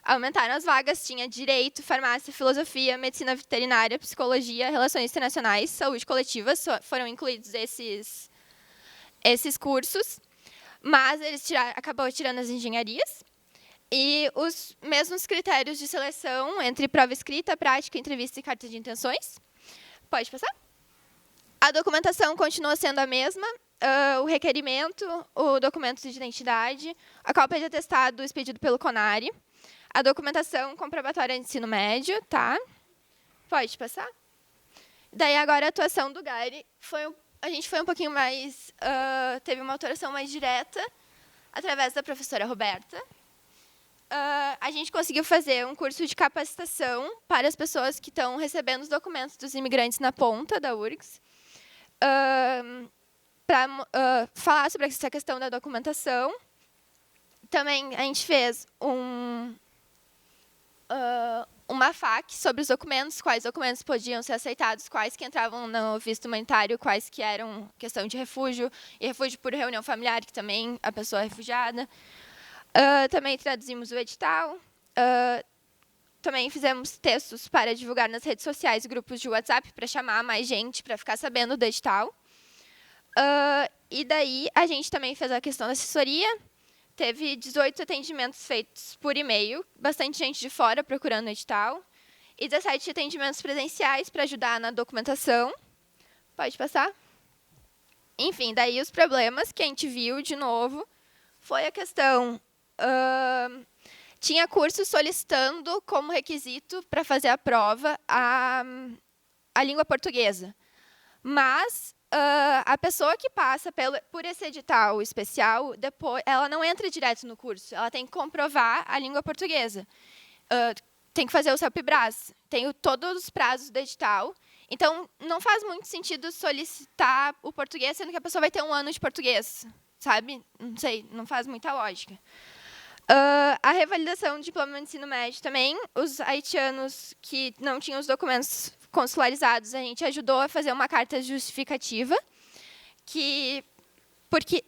Aumentaram as vagas, tinha direito, farmácia, filosofia, medicina veterinária, psicologia, relações internacionais, saúde coletiva, foram incluídos esses cursos, mas eles acabou tirando as engenharias. E os mesmos critérios de seleção entre prova escrita, prática, entrevista e carta de intenções. Pode passar? A documentação continua sendo a mesma. O requerimento, o documento de identidade, a cópia de atestado expedido pelo CONARE, a documentação comprobatória de ensino médio, tá? Pode passar? Daí, agora, a atuação do GAIRE. A gente foi um pouquinho mais... teve uma atuação mais direta, através da professora Roberta. A gente conseguiu fazer um curso de capacitação para as pessoas que estão recebendo os documentos dos imigrantes na ponta da URGS, para falar sobre essa questão da documentação. Também a gente fez uma FAQ sobre os documentos, quais documentos podiam ser aceitados, quais que entravam no visto humanitário, quais que eram questão de refúgio, e refúgio por reunião familiar, que também a pessoa é refugiada. Também traduzimos o edital. Também fizemos textos para divulgar nas redes sociais, grupos de WhatsApp, para chamar mais gente, para ficar sabendo do edital. E daí, a gente também fez a questão da assessoria. Teve 18 atendimentos feitos por e-mail, bastante gente de fora procurando o edital, e 17 atendimentos presenciais para ajudar na documentação. Pode passar? Enfim, daí os problemas que a gente viu, de novo, foi a questão... tinha curso solicitando como requisito para fazer a prova a língua portuguesa. Mas a pessoa que passa por esse edital especial, depois, ela não entra direto no curso, ela tem que comprovar a língua portuguesa. Tem que fazer o CELPE-BRAS, tem todos os prazos do edital. Então, não faz muito sentido solicitar o português, sendo que a pessoa vai ter 1 ano de português, sabe? Não sei, não faz muita lógica. A revalidação do diploma de ensino médio também, os haitianos que não tinham os documentos consularizados, a gente ajudou a fazer uma carta justificativa, que,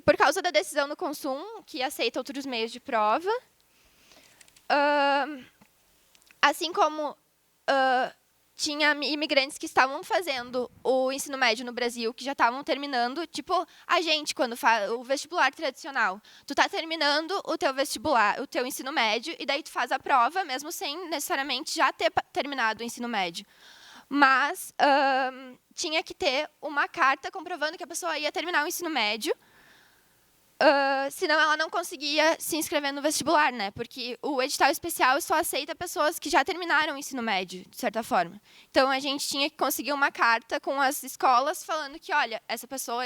por causa da decisão do Consum, que aceita outros meios de prova. Assim como tinha imigrantes que estavam fazendo o ensino médio no Brasil, que já estavam terminando, tipo a gente, quando faz o vestibular tradicional. Tu está terminando o teu vestibular, o teu ensino médio, e daí tu faz a prova, mesmo sem necessariamente já ter terminado o ensino médio. Mas tinha que ter uma carta comprovando que a pessoa ia terminar o ensino médio, senão ela não conseguia se inscrever no vestibular, né? Porque o edital especial só aceita pessoas que já terminaram o ensino médio, de certa forma. Então, a gente tinha que conseguir uma carta com as escolas falando que, olha, essa pessoa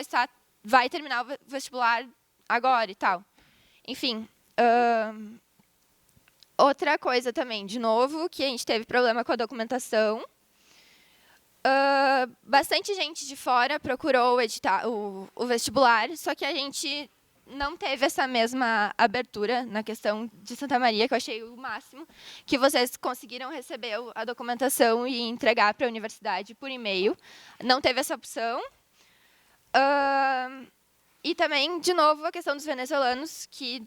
vai terminar o vestibular agora e tal. Enfim, outra coisa também, de novo, que a gente teve problema com a documentação. Bastante gente de fora procurou o vestibular, só que a gente não teve essa mesma abertura na questão de Santa Maria, que eu achei o máximo, que vocês conseguiram receber a documentação e entregar para a universidade por e-mail. Não teve essa opção. E também, de novo, a questão dos venezuelanos que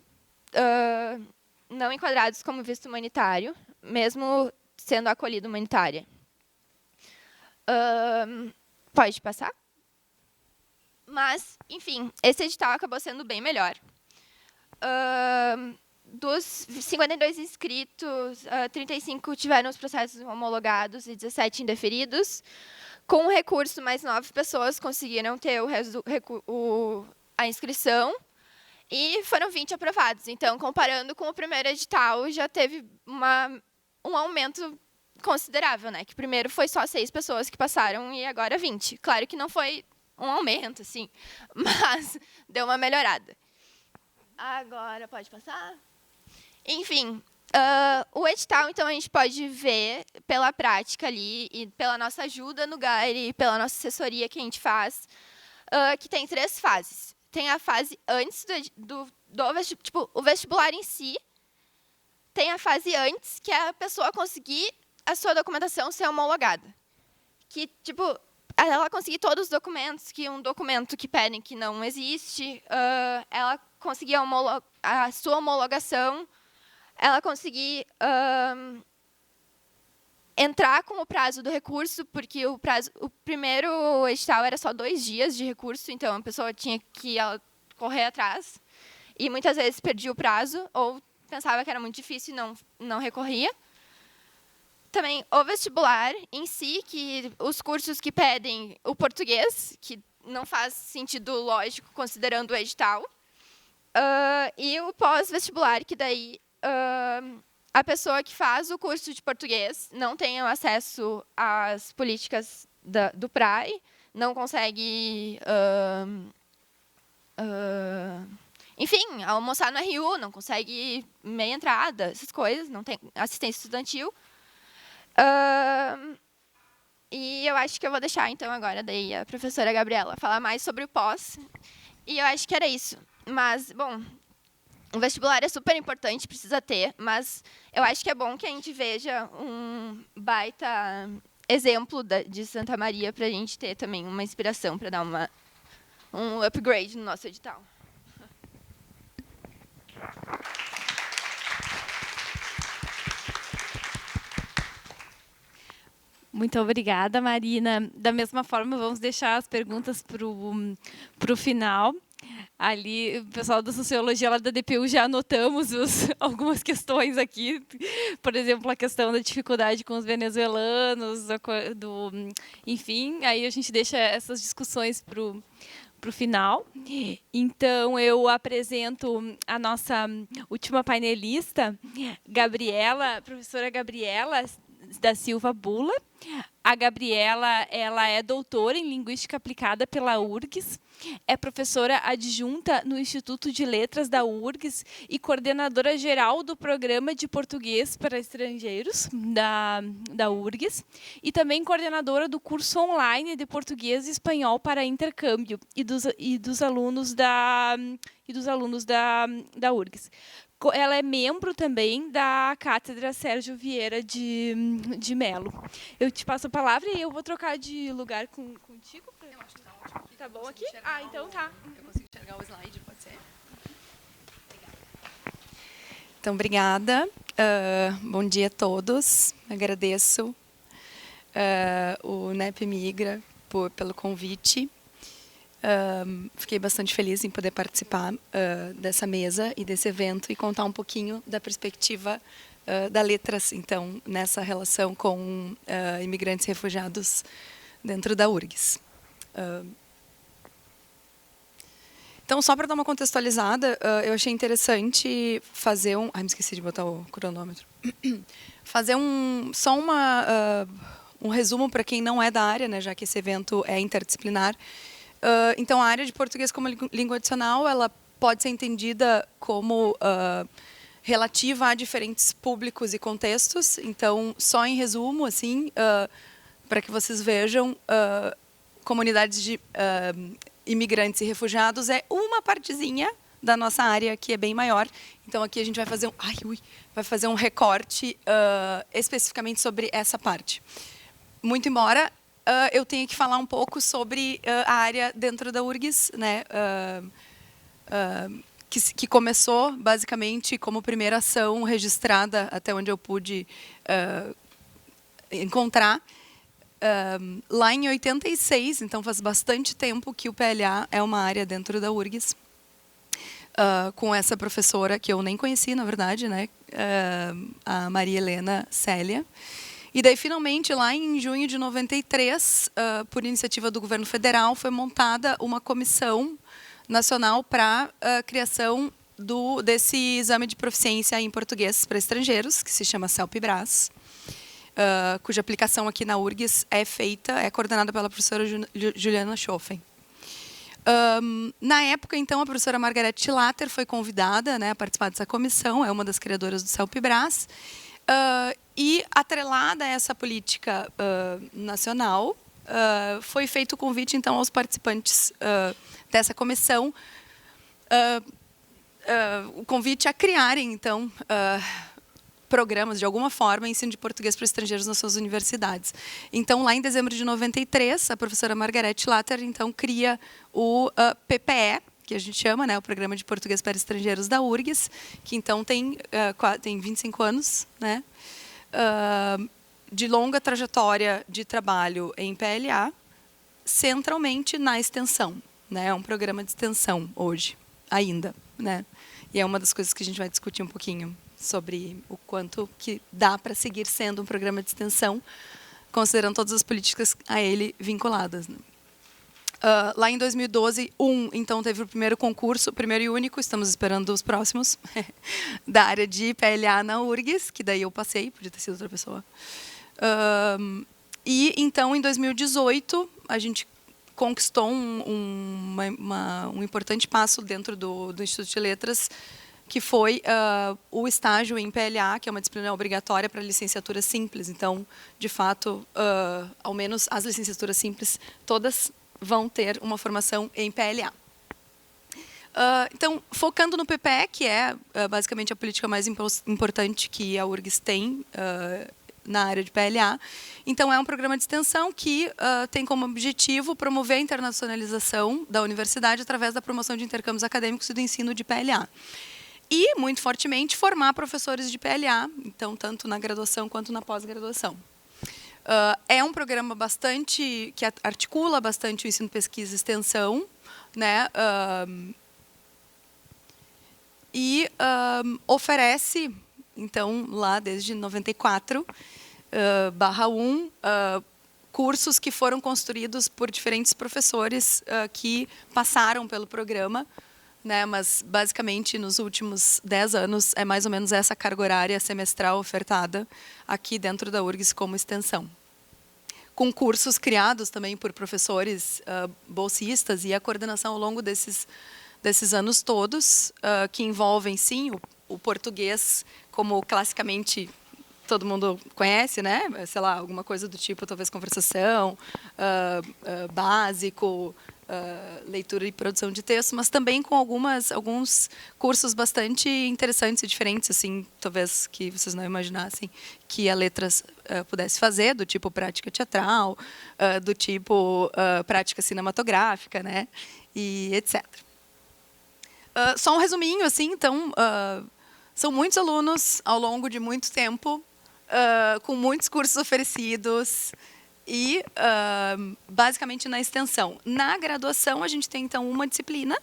não enquadrados como visto humanitário, mesmo sendo acolhida humanitária. Pode passar? Mas, enfim, esse edital acabou sendo bem melhor. Dos 52 inscritos, 35 tiveram os processos homologados e 17 indeferidos. Com o recurso, mais 9 pessoas conseguiram ter a inscrição e foram 20 aprovados. Então, comparando com o primeiro edital, já teve um aumento considerável, né? Que primeiro foi só 6 pessoas que passaram e agora 20. Claro que não foi um aumento, assim, mas deu uma melhorada. Agora, pode passar? Enfim, o edital, então, a gente pode ver pela prática ali e pela nossa ajuda no GAIRE e pela nossa assessoria que a gente faz, que tem 3 fases. Tem a fase antes do tipo, o vestibular em si. Tem a fase antes, que é a pessoa conseguir a sua documentação ser homologada. Que, tipo, ela conseguir todos os documentos, que um documento que pedem que não existe, ela conseguir a sua homologação, ela conseguir entrar com o prazo do recurso, porque o primeiro edital era só 2 dias de recurso, então a pessoa tinha que correr atrás, e muitas vezes perdia o prazo, ou pensava que era muito difícil e não recorria. Também o vestibular em si, que os cursos que pedem o português, que não faz sentido lógico considerando o edital, e o pós-vestibular, que daí a pessoa que faz o curso de português não tem acesso às políticas do PRAE, não consegue, enfim, almoçar no RU, não consegue meia entrada, essas coisas, não tem assistência estudantil. E eu acho que eu vou deixar, então, agora daí a professora Gabriela falar mais sobre o pós. E eu acho que era isso. Mas, bom, o vestibular é super importante, precisa ter, mas eu acho que é bom que a gente veja um baita exemplo de Santa Maria para a gente ter também uma inspiração para dar um upgrade no nosso edital. Muito obrigada, Marina. Da mesma forma, vamos deixar as perguntas para o final. Ali, o pessoal da Sociologia lá da DPU já anotamos algumas questões aqui. Por exemplo, a questão da dificuldade com os venezuelanos, enfim, aí a gente deixa essas discussões para o final. Então, eu apresento a nossa última painelista, professora Gabriela da Silva Bula. A Gabriela, ela é doutora em Linguística Aplicada pela URGS, é professora adjunta no Instituto de Letras da URGS e coordenadora geral do Programa de Português para Estrangeiros da URGS, e também coordenadora do curso online de Português e Espanhol para intercâmbio e dos alunos da URGS. Ela é membro também da Cátedra Sérgio Vieira de Melo. Eu te passo a palavra e eu vou trocar de lugar contigo. Eu acho que tá ótimo. Tá bom aqui? Então tá. Eu consigo enxergar o slide, pode ser? Então, obrigada. Bom dia a todos. Agradeço o NEP Migra pelo convite. Fiquei bastante feliz em poder participar dessa mesa e desse evento e contar um pouquinho da perspectiva da Letras, então, nessa relação com imigrantes e refugiados dentro da URGS. Então, só para dar uma contextualizada, eu achei interessante fazer me esqueci de botar o cronômetro. Fazer um resumo para quem não é da área, né, já que esse evento é interdisciplinar. Então, a área de português como língua adicional, ela pode ser entendida como relativa a diferentes públicos e contextos. Então, só em resumo, assim, para que vocês vejam, comunidades de imigrantes e refugiados é uma partezinha da nossa área, que é bem maior. Então, aqui a gente vai fazer um recorte especificamente sobre essa parte. Muito embora eu tenha que falar um pouco sobre a área dentro da URGS, né, que começou, basicamente, como primeira ação registrada, até onde eu pude encontrar, lá em 86, então faz bastante tempo que o PLA é uma área dentro da URGS, com essa professora que eu nem conheci, na verdade, né, a Maria Helena Célia. E daí, finalmente, lá em junho de 93, por iniciativa do governo federal, foi montada uma comissão nacional para a criação desse exame de proficiência em português para estrangeiros, que se chama CELPE-BRAS, cuja aplicação aqui na URGS é coordenada pela professora Juliana Schoffen. Na época, então, a professora Margarete Latter foi convidada, né, a participar dessa comissão, é uma das criadoras do CELPE-BRAS, e, atrelada a essa política nacional, foi feito o convite, então, aos participantes dessa comissão, o convite a criarem, então, programas, de alguma forma, ensino de português para estrangeiros nas suas universidades. Então, lá em dezembro de 93, a professora Margarete Latter, então, cria o PPE, que a gente chama, né, o Programa de Português para Estrangeiros da URGS, que, então, tem 25 anos, né, de longa trajetória de trabalho em PLA, centralmente na extensão. Né, é um programa de extensão hoje, ainda. Né, e é uma das coisas que a gente vai discutir um pouquinho sobre o quanto que dá para seguir sendo um programa de extensão, considerando todas as políticas a ele vinculadas. Né. Lá em 2012, então, teve o primeiro concurso, o primeiro e único, estamos esperando os próximos, da área de PLA na URGS, que daí eu passei, podia ter sido outra pessoa. E, então, em 2018, a gente conquistou um importante passo dentro do Instituto de Letras, que foi o estágio em PLA, que é uma disciplina obrigatória para licenciatura simples. Então, de fato, ao menos as licenciaturas simples, todas vão ter uma formação em PLA. Então, focando no PPE, que é basicamente a política mais importante que a URGS tem na área de PLA. Então, é um programa de extensão que tem como objetivo promover a internacionalização da universidade através da promoção de intercâmbios acadêmicos e do ensino de PLA. E, muito fortemente, formar professores de PLA, então, tanto na graduação quanto na pós-graduação. É um programa que articula bastante o ensino, pesquisa e extensão, né, e oferece, então, lá desde 94, /1, cursos que foram construídos por diferentes professores que passaram pelo programa, né, mas, basicamente, nos últimos 10 anos, é mais ou menos essa carga horária semestral ofertada aqui dentro da URGS como extensão. Com cursos criados também por professores bolsistas e a coordenação ao longo desses anos todos, que envolvem, sim, o português, como classicamente todo mundo conhece, né? Sei lá, alguma coisa do tipo, talvez, conversação, básico, leitura e produção de texto, mas também com alguns cursos bastante interessantes e diferentes, assim, talvez que vocês não imaginassem que a Letras pudesse fazer, do tipo prática teatral, do tipo prática cinematográfica, né, e etc. Só um resuminho, assim, então, são muitos alunos ao longo de muito tempo, com muitos cursos oferecidos, e, basicamente, na extensão. Na graduação, a gente tem, então, uma disciplina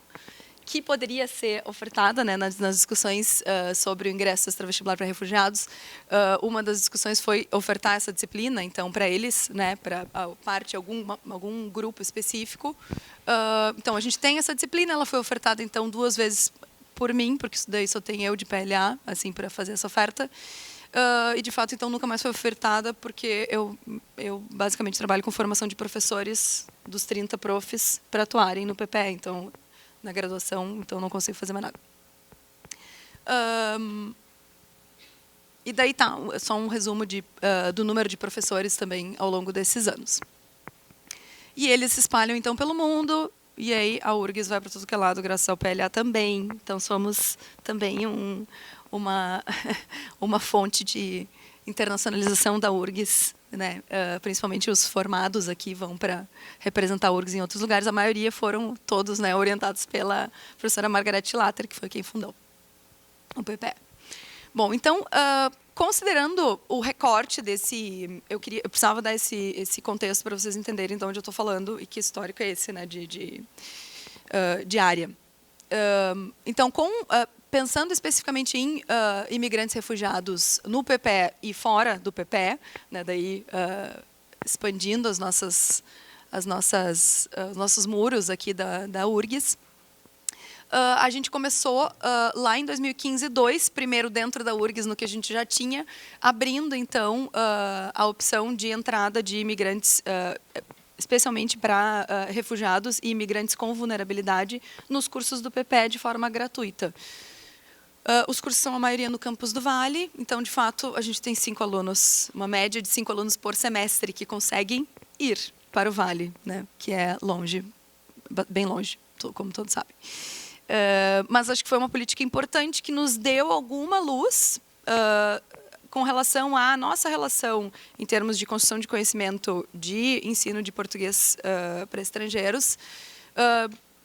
que poderia ser ofertada, né, nas discussões sobre o ingresso extravestibular para refugiados. Uma das discussões foi ofertar essa disciplina, então, para eles, né, para parte algum grupo específico. Então, a gente tem essa disciplina, ela foi ofertada, então, 2 vezes por mim, porque isso daí só tem eu de PLA, assim, para fazer essa oferta. E, de fato, então, nunca mais foi ofertada, porque eu basicamente trabalho com formação de professores dos 30 profs para atuarem no PPE, então, na graduação, então não consigo fazer mais nada. E daí tá, só um resumo do número de professores também ao longo desses anos. E eles se espalham, então, pelo mundo, e aí a URGS vai para tudo que é lado graças ao PLA também. Então, somos também uma fonte de internacionalização da URGS, né? Principalmente os formados aqui vão para representar a URGS em outros lugares. A maioria foram todos, né, orientados pela professora Margarete Latter, que foi quem fundou o PPE. Bom, então, considerando o recorte desse... Eu precisava dar esse contexto para vocês entenderem de onde eu estou falando e que histórico é esse, né, de área. Então, pensando especificamente em imigrantes refugiados no PPE e fora do PPE, né, daí expandindo os nossos muros aqui da URGS, a gente começou lá em 2015, primeiro dentro da URGS, no que a gente já tinha, abrindo, então, a opção de entrada de imigrantes, especialmente para refugiados e imigrantes com vulnerabilidade, nos cursos do PPE de forma gratuita. Os cursos são a maioria no campus do Vale, então, de fato, a gente tem 5 alunos, uma média de 5 alunos por semestre que conseguem ir para o Vale, né, que é longe, bem longe, como todos sabem. Mas acho que foi uma política importante que nos deu alguma luz com relação à nossa relação em termos de construção de conhecimento de ensino de português para estrangeiros,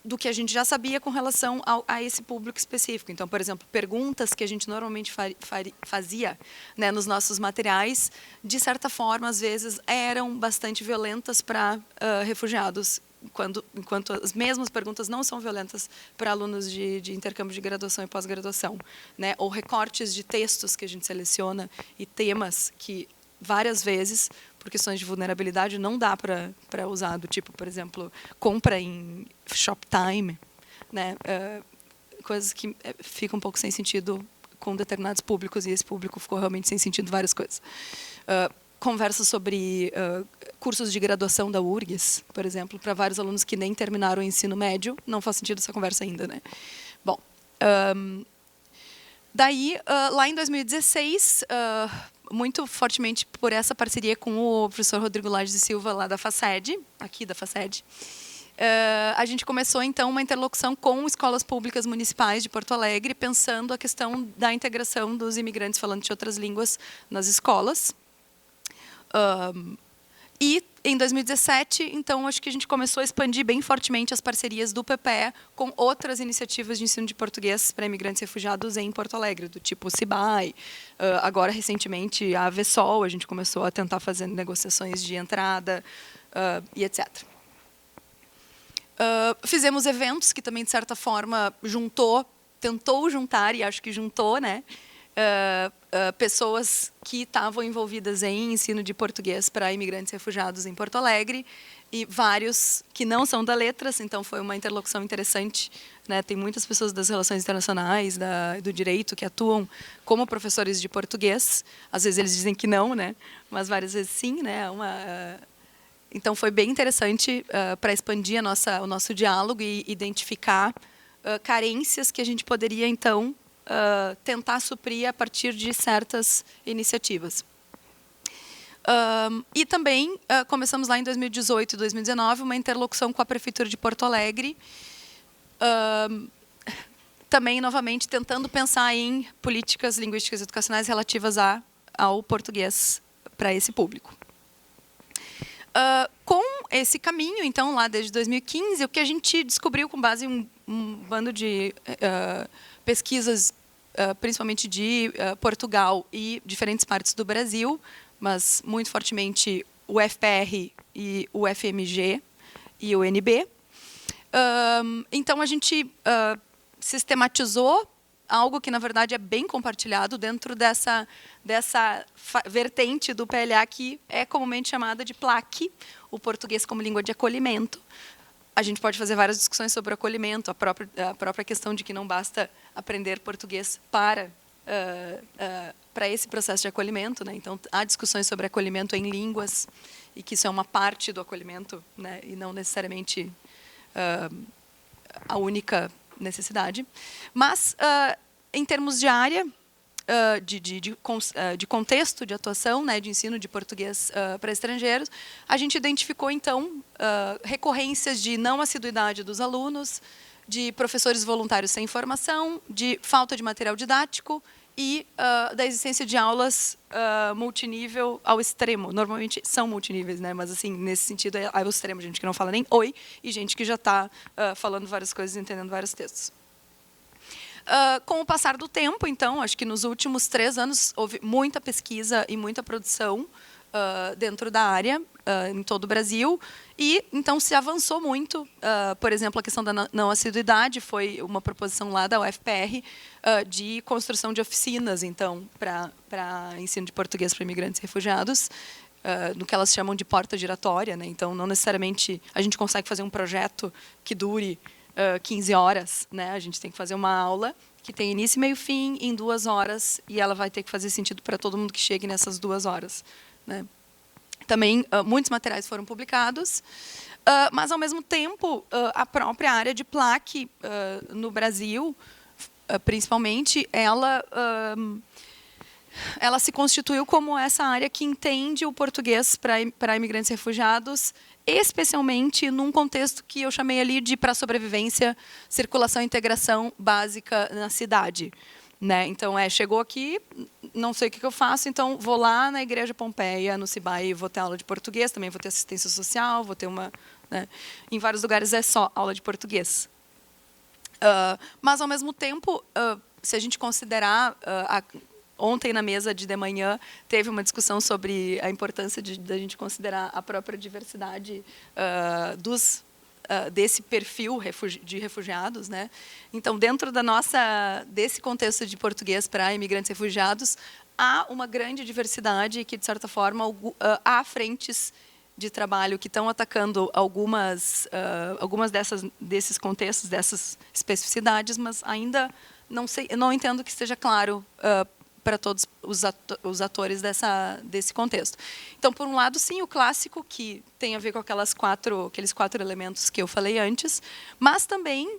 do que a gente já sabia com relação a esse público específico. Então, por exemplo, perguntas que a gente normalmente fazia, né, nos nossos materiais, de certa forma, às vezes, eram bastante violentas para refugiados, enquanto as mesmas perguntas não são violentas para alunos de intercâmbio de graduação e pós-graduação, né? Ou recortes de textos que a gente seleciona e temas que, várias vezes, por questões de vulnerabilidade, não dá para usar, do tipo, por exemplo, compra em Shoptime, né? Coisas que ficam um pouco sem sentido com determinados públicos, e esse público ficou realmente sem sentido várias coisas. Conversas sobre cursos de graduação da URGS, por exemplo, para vários alunos que nem terminaram o ensino médio. Não faz sentido essa conversa ainda, né? Bom, daí, lá em 2016, muito fortemente por essa parceria com o professor Rodrigo Lages e Silva, lá da FACED, aqui da FACED, a gente começou, então, uma interlocução com escolas públicas municipais de Porto Alegre, pensando a questão da integração dos imigrantes falando de outras línguas nas escolas. E, em 2017, então, acho que a gente começou a expandir bem fortemente as parcerias do PPE com outras iniciativas de ensino de português para imigrantes refugiados em Porto Alegre, do tipo CIBAI. Agora, recentemente, a AVSOL, a gente começou a tentar fazer negociações de entrada e etc. Fizemos eventos que também, de certa forma, tentou juntar, e acho que juntou, né? Pessoas que estavam envolvidas em ensino de português para imigrantes refugiados em Porto Alegre, e vários que não são da letras, então foi uma interlocução interessante, né? Tem muitas pessoas das relações internacionais, do direito, que atuam como professores de português. Às vezes eles dizem que não, né? Mas várias vezes sim, né? Então foi bem interessante para expandir o nosso diálogo e identificar carências que a gente poderia, então, tentar suprir a partir de certas iniciativas. E também começamos lá em 2018 e 2019 uma interlocução com a Prefeitura de Porto Alegre, também, novamente, tentando pensar em políticas linguísticas e educacionais relativas ao português para esse público. Com esse caminho, então, lá desde 2015, o que a gente descobriu com base em um bando de pesquisas, principalmente de Portugal e diferentes partes do Brasil, mas muito fortemente o FPR e o FMG e o NB. Então, a gente sistematizou algo que, na verdade, é bem compartilhado dentro dessa vertente do PLA, que é comumente chamada de PLAC, o português como língua de acolhimento. A gente pode fazer várias discussões sobre o acolhimento, a própria questão de que não basta aprender português para esse processo de acolhimento, né? Então, há discussões sobre acolhimento em línguas, e que isso é uma parte do acolhimento, né? E não necessariamente a única necessidade. Mas, em termos de área, de contexto de atuação, né, de ensino de português para estrangeiros, a gente identificou, então, recorrências de não assiduidade dos alunos, de professores voluntários sem formação, de falta de material didático e da existência de aulas multinível ao extremo. Normalmente são multiníveis, né? Mas assim, nesse sentido é ao extremo, gente que não fala nem oi e gente que já está falando várias coisas e entendendo vários textos. Com o passar do tempo, então, acho que nos últimos 3 anos houve muita pesquisa e muita produção dentro da área, em todo o Brasil, e então se avançou muito. Por exemplo, a questão da não assiduidade foi uma proposição lá da UFPR de construção de oficinas, então, para ensino de português para imigrantes e refugiados, no que elas chamam de porta giratória, né? Então, não necessariamente a gente consegue fazer um projeto que dure 15 horas, né? A gente tem que fazer uma aula que tem início, meio e fim em 2 horas e ela vai ter que fazer sentido para todo mundo que chegue nessas 2 horas, né? Também muitos materiais foram publicados, mas ao mesmo tempo a própria área de PLAC no Brasil, principalmente, ela se constituiu como essa área que entende o português para imigrantes e refugiados, especialmente num contexto que eu chamei ali de para sobrevivência, circulação e integração básica na cidade. Né? Então, chegou aqui, não sei o que eu faço, então vou lá na Igreja Pompeia, no Cibai, vou ter aula de português, também vou ter assistência social, vou ter uma... Né? Em vários lugares é só aula de português. Mas, ao mesmo tempo, se a gente considerar... Ontem, na mesa de manhã, teve uma discussão sobre a importância de a gente considerar a própria diversidade desse perfil de refugiados, né? Então, dentro desse contexto de português para imigrantes e refugiados, há uma grande diversidade que, de certa forma, há frentes de trabalho que estão atacando algumas desses contextos, dessas especificidades, mas ainda não entendo que esteja claro para todos os atores desse contexto. Então, por um lado, sim, o clássico, que tem a ver com aqueles 4 elementos que eu falei antes, mas também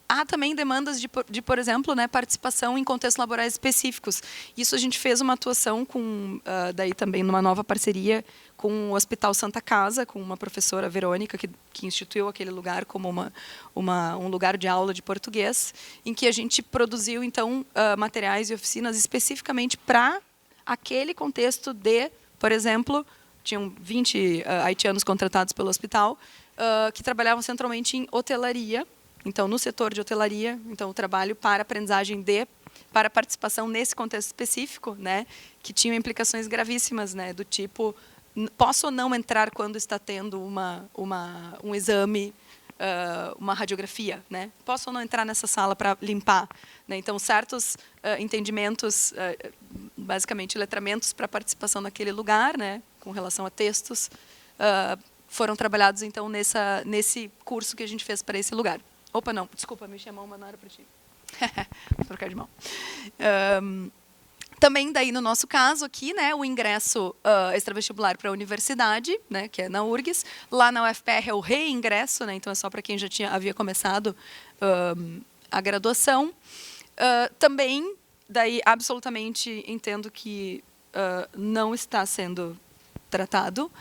há também demandas de por exemplo, né, participação em contextos laborais específicos. Isso a gente fez uma atuação daí também numa nova parceria com o Hospital Santa Casa, com uma professora, Verônica, que instituiu aquele lugar como um lugar de aula de português, em que a gente produziu, então, materiais e oficinas especificamente para aquele contexto por exemplo, tinham 20 haitianos contratados pelo hospital, que trabalhavam centralmente em hotelaria, então, no setor de hotelaria, então, o trabalho para aprendizagem para participação nesse contexto específico, né, que tinha implicações gravíssimas, né, do tipo, posso ou não entrar quando está tendo um exame, uma radiografia, né? Posso ou não entrar nessa sala para limpar? Né? Então, certos entendimentos, basicamente letramentos para participação naquele lugar, né, com relação a textos, foram trabalhados, então, nesse curso que a gente fez para esse lugar. Opa, não, desculpa, mexi a mão, mas não era para ti. Vou trocar de mão. Também, daí, no nosso caso aqui, né, o ingresso extravestibular para a universidade, né, que é na URGS. Lá na UFPR é o reingresso, né, então é só para quem já havia começado a graduação. Também, daí, absolutamente entendo que não está sendo tratado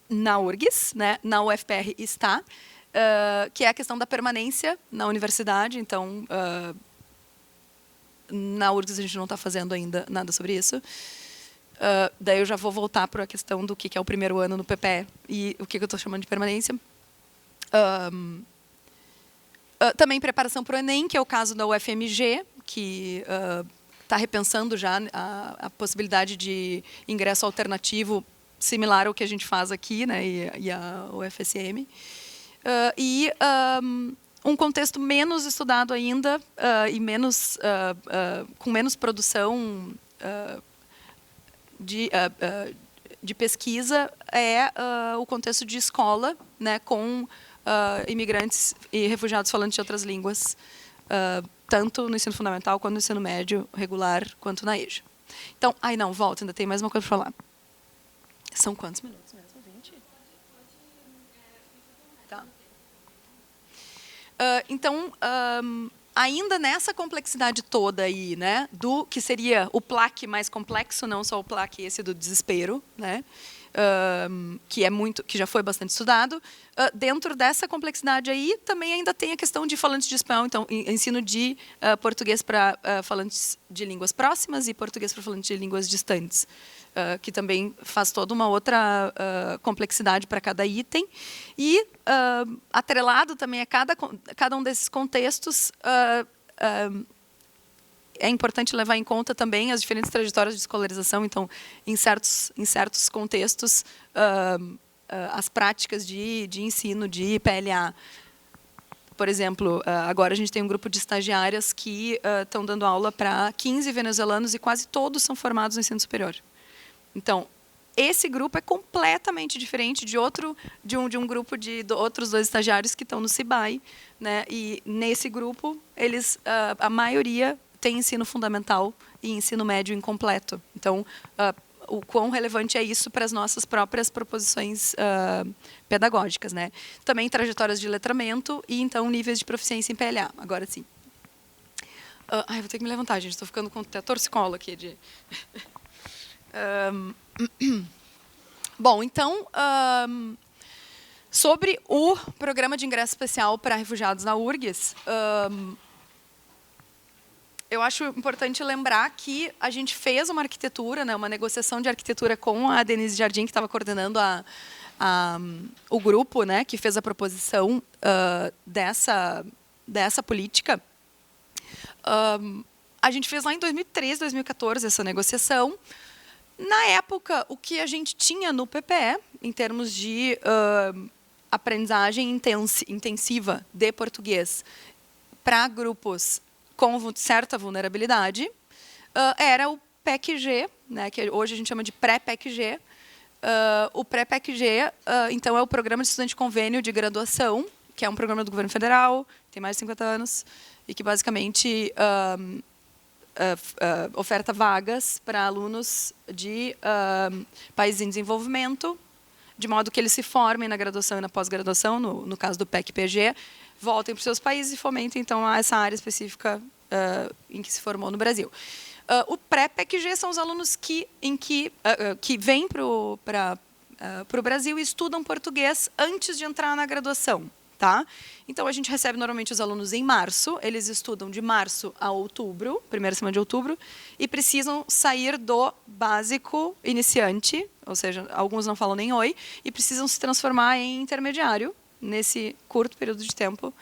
na URGS, né, na UFPR está, que é a questão da permanência na universidade. Então, na URGS a gente não está fazendo ainda nada sobre isso. Daí eu já vou voltar para a questão do que é o primeiro ano no PPE e o que eu estou chamando de permanência. Também preparação para o Enem, que é o caso da UFMG, que está repensando já a possibilidade de ingresso alternativo similar ao que a gente faz aqui, né, e a UFSM. Um contexto menos estudado ainda e com menos produção de pesquisa é o contexto de escola, né, com imigrantes e refugiados falantes de outras línguas, tanto no ensino fundamental quanto no ensino médio regular, quanto na EJA. Então, volta, ainda tem mais uma coisa para falar. São quantos minutos mesmo? 20? Tá. Então, ainda nessa complexidade toda aí, né, do que seria o plaque mais complexo, não só o plaque esse do desespero, né, que já foi bastante estudado, dentro dessa complexidade aí também ainda tem a questão de falantes de espanhol, então ensino de português para falantes de línguas próximas e português para falantes de línguas distantes, que também faz toda uma outra complexidade para cada item. E, atrelado também a cada um desses contextos, é importante levar em conta também as diferentes trajetórias de escolarização. Então, em certos contextos, as práticas de ensino de PLA. Por exemplo, agora a gente tem um grupo de estagiárias que estão dando aula para 15 venezuelanos e quase todos são formados no ensino superior. Então, esse grupo é completamente diferente de um grupo de outros 2 estagiários que estão no CIBAI, né? E nesse grupo, a maioria tem ensino fundamental e ensino médio incompleto. Então, o quão relevante é isso para as nossas próprias proposições pedagógicas, né? Também trajetórias de letramento e, então, níveis de proficiência em PLA. Agora sim. Vou ter que me levantar, gente. Estou ficando com até torcicolo aqui de... Bom, então, sobre o Programa de Ingresso Especial para Refugiados na URGS, eu acho importante lembrar que a gente fez uma arquitetura, né, uma negociação de arquitetura com a Denise Jardim, que estava coordenando o grupo, né, que fez a proposição dessa política. A gente fez lá em 2013, 2014 essa negociação. Na época, o que a gente tinha no PPE, em termos de aprendizagem intensiva de português para grupos com certa vulnerabilidade, era o PEC-G, né, que hoje a gente chama de pré-PEC-G. O pré-PEC-G, então, é o Programa de Estudante Convênio de Graduação, que é um programa do governo federal, tem mais de 50 anos, e que basicamente oferta vagas para alunos de países em desenvolvimento, de modo que eles se formem na graduação e na pós-graduação, no caso do PEC-PG, voltem para os seus países e fomentem, então, essa área específica em que se formou no Brasil. O pré-PEC-G são os alunos que vêm para o Brasil e estudam português antes de entrar na graduação. Tá? Então, a gente recebe normalmente os alunos em março, eles estudam de março a outubro, primeira semana de outubro, e precisam sair do básico iniciante, ou seja, alguns não falam nem oi, e precisam se transformar em intermediário nesse curto período de tempo.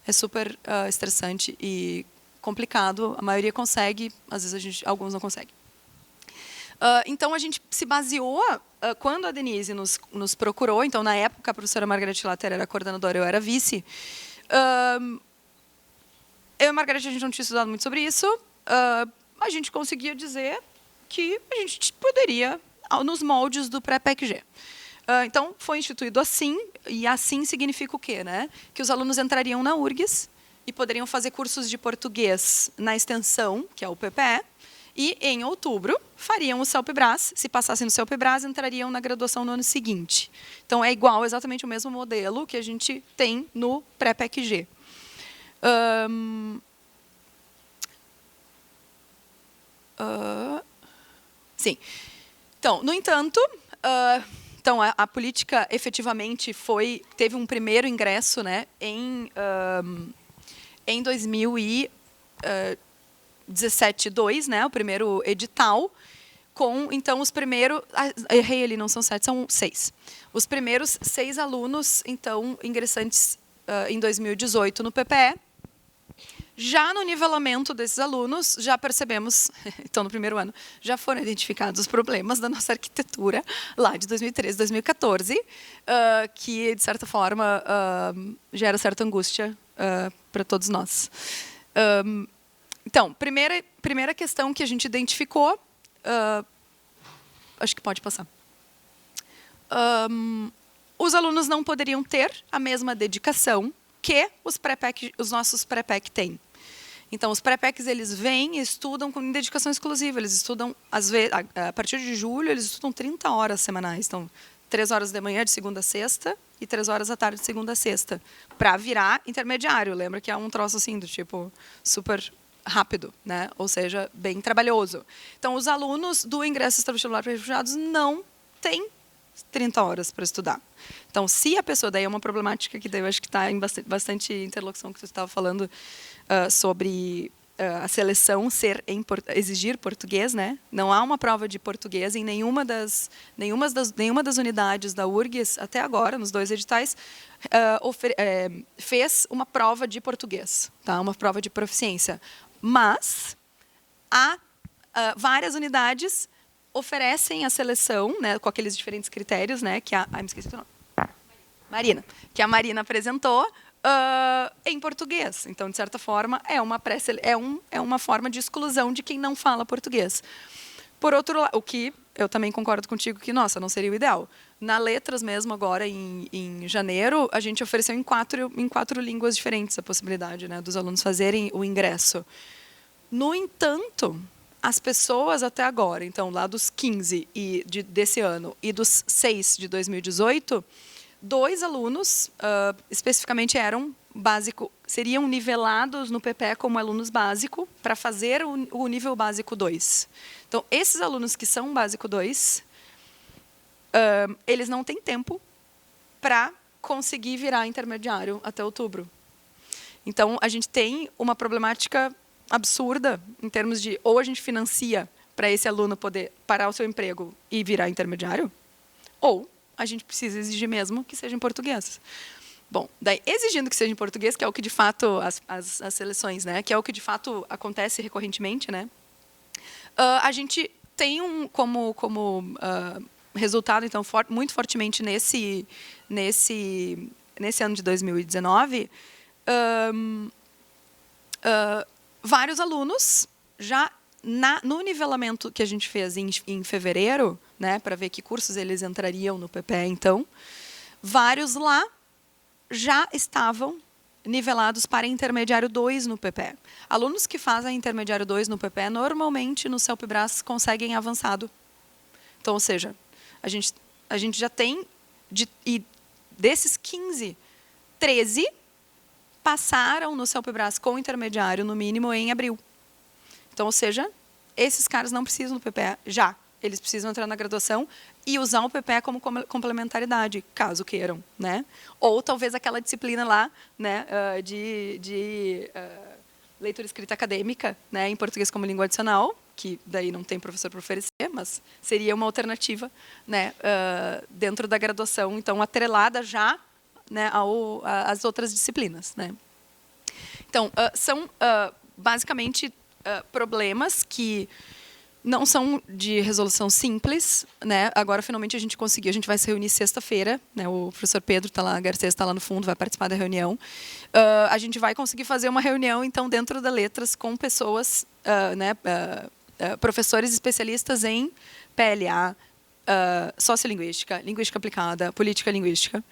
É super estressante e complicado, a maioria consegue, às vezes alguns não conseguem. Então, a gente se baseou, quando a Denise nos procurou, então, na época, a professora Margarete Latter era coordenadora, eu era vice, eu e a Margarete, a gente não tinha estudado muito sobre isso, a gente conseguia dizer que a gente poderia, nos moldes do pré-PEC-G. Então, foi instituído assim, e assim significa o quê? Né? Que os alunos entrariam na URGS e poderiam fazer cursos de português na extensão, que é o PPE, e, em outubro, fariam o CELPE-BRAS. Se passassem no CELPE-BRAS, entrariam na graduação no ano seguinte. Então, é igual, exatamente o mesmo modelo que a gente tem no pré-PEC-G. Sim. Então, no entanto, a política efetivamente teve um primeiro ingresso, né, em 2017-2, né, o primeiro edital, com, então, os primeiros... errei ali, não são 7, são 6. Os primeiros 6 alunos, então, ingressantes em 2018 no PPE. Já no nivelamento desses alunos, já percebemos, então, no primeiro ano, já foram identificados os problemas da nossa arquitetura, lá de 2013, 2014, que, de certa forma, gera certa angústia para todos nós. Então, primeira questão que a gente identificou, acho que pode passar. Os alunos não poderiam ter a mesma dedicação que os nossos pré-PEC têm. Então, os pré-PECs, eles vêm e estudam com dedicação exclusiva. Eles estudam, às vezes, a partir de julho, eles estudam 30 horas semanais. Então, 3 horas da manhã, de segunda a sexta, e 3 horas à tarde de segunda a sexta, para virar intermediário. Lembra que é um troço assim do tipo super rápido, né? Ou seja, bem trabalhoso. Então, os alunos do ingresso extravestibular para refugiados não têm 30 horas para estudar. Então, se a pessoa, daí é uma problemática que daí eu acho que está em bastante interlocução que você estava falando sobre a seleção exigir português, né? Não há uma prova de português em nenhuma das unidades da URGS até agora, nos 2 editais, fez uma prova de português, tá? Uma prova de proficiência. Mas há várias unidades oferecem a seleção, né, com aqueles diferentes critérios, né, que me esqueci o nome. Marina, que a Marina apresentou em português. Então, de certa forma, é uma forma de exclusão de quem não fala português. Por outro lado, o que eu também concordo contigo que, nossa, não seria o ideal. Na Letras mesmo, agora, em janeiro, a gente ofereceu em quatro línguas diferentes a possibilidade, né, dos alunos fazerem o ingresso. No entanto, as pessoas até agora, então, lá dos 15 desse ano e dos 6 de 2018, 2 alunos, especificamente seriam nivelados no PPE como alunos básico para fazer o nível básico 2. Então, esses alunos que são básico 2, eles não têm tempo para conseguir virar intermediário até outubro. Então, a gente tem uma problemática absurda em termos de ou a gente financia para esse aluno poder parar o seu emprego e virar intermediário, ou a gente precisa exigir mesmo que seja em português. Bom, daí exigindo que seja em português, que é o que de fato as seleções, né, que é o que de fato acontece recorrentemente, né, a gente tem como resultado então muito fortemente nesse ano de 2019 vários alunos já no nivelamento que a gente fez em fevereiro, né, para ver que cursos eles entrariam no PPE, então, vários lá já estavam nivelados para intermediário 2 no PPE. Alunos que fazem intermediário 2 no PPE, normalmente no CELPE-BRAS conseguem avançado. Então, ou seja, a gente já tem, e desses 15, 13 passaram no CELPE-BRAS com intermediário, no mínimo, em abril. Então, ou seja, esses caras não precisam do PPE já. Eles precisam entrar na graduação e usar o PPE como complementaridade, caso queiram, né? Ou talvez aquela disciplina lá, né, de leitura e escrita acadêmica, né, em português como língua adicional, que daí não tem professor para oferecer, mas seria uma alternativa, né, dentro da graduação, então atrelada já, né, às outras disciplinas, né? Então, são basicamente problemas que não são de resolução simples, né? Agora, finalmente, a gente conseguiu. A gente vai se reunir sexta-feira, né? O professor Pedro Garcês está lá no fundo, vai participar da reunião. A gente vai conseguir fazer uma reunião, então, dentro da Letras, com pessoas, né? Professores especialistas em PLA, sociolinguística, linguística aplicada, política linguística.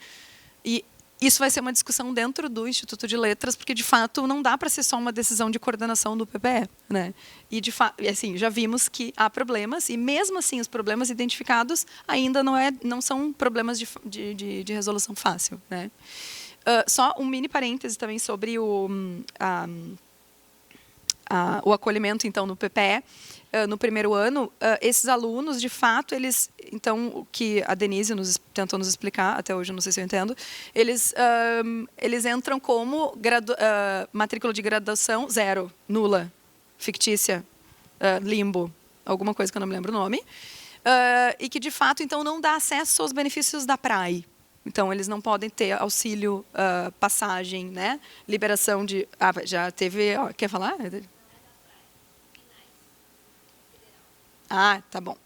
E isso vai ser uma discussão dentro do Instituto de Letras, porque, de fato, não dá para ser só uma decisão de coordenação do PPE, né? E, assim, já vimos que há problemas, e, mesmo assim, os problemas identificados ainda não são problemas de resolução fácil, né? Só um mini parêntese também sobre o acolhimento, então, no PPE. No primeiro ano, esses alunos, de fato, então, o que a Denise tentou nos explicar, até hoje eu não sei se eu entendo, eles entram como matrícula de graduação 0, nula, fictícia, limbo, alguma coisa que eu não me lembro o nome, e que, de fato, então, não dá acesso aos benefícios da PRAE. Então, eles não podem ter auxílio, passagem, né? Liberação de... já teve... quer falar? Tá bom.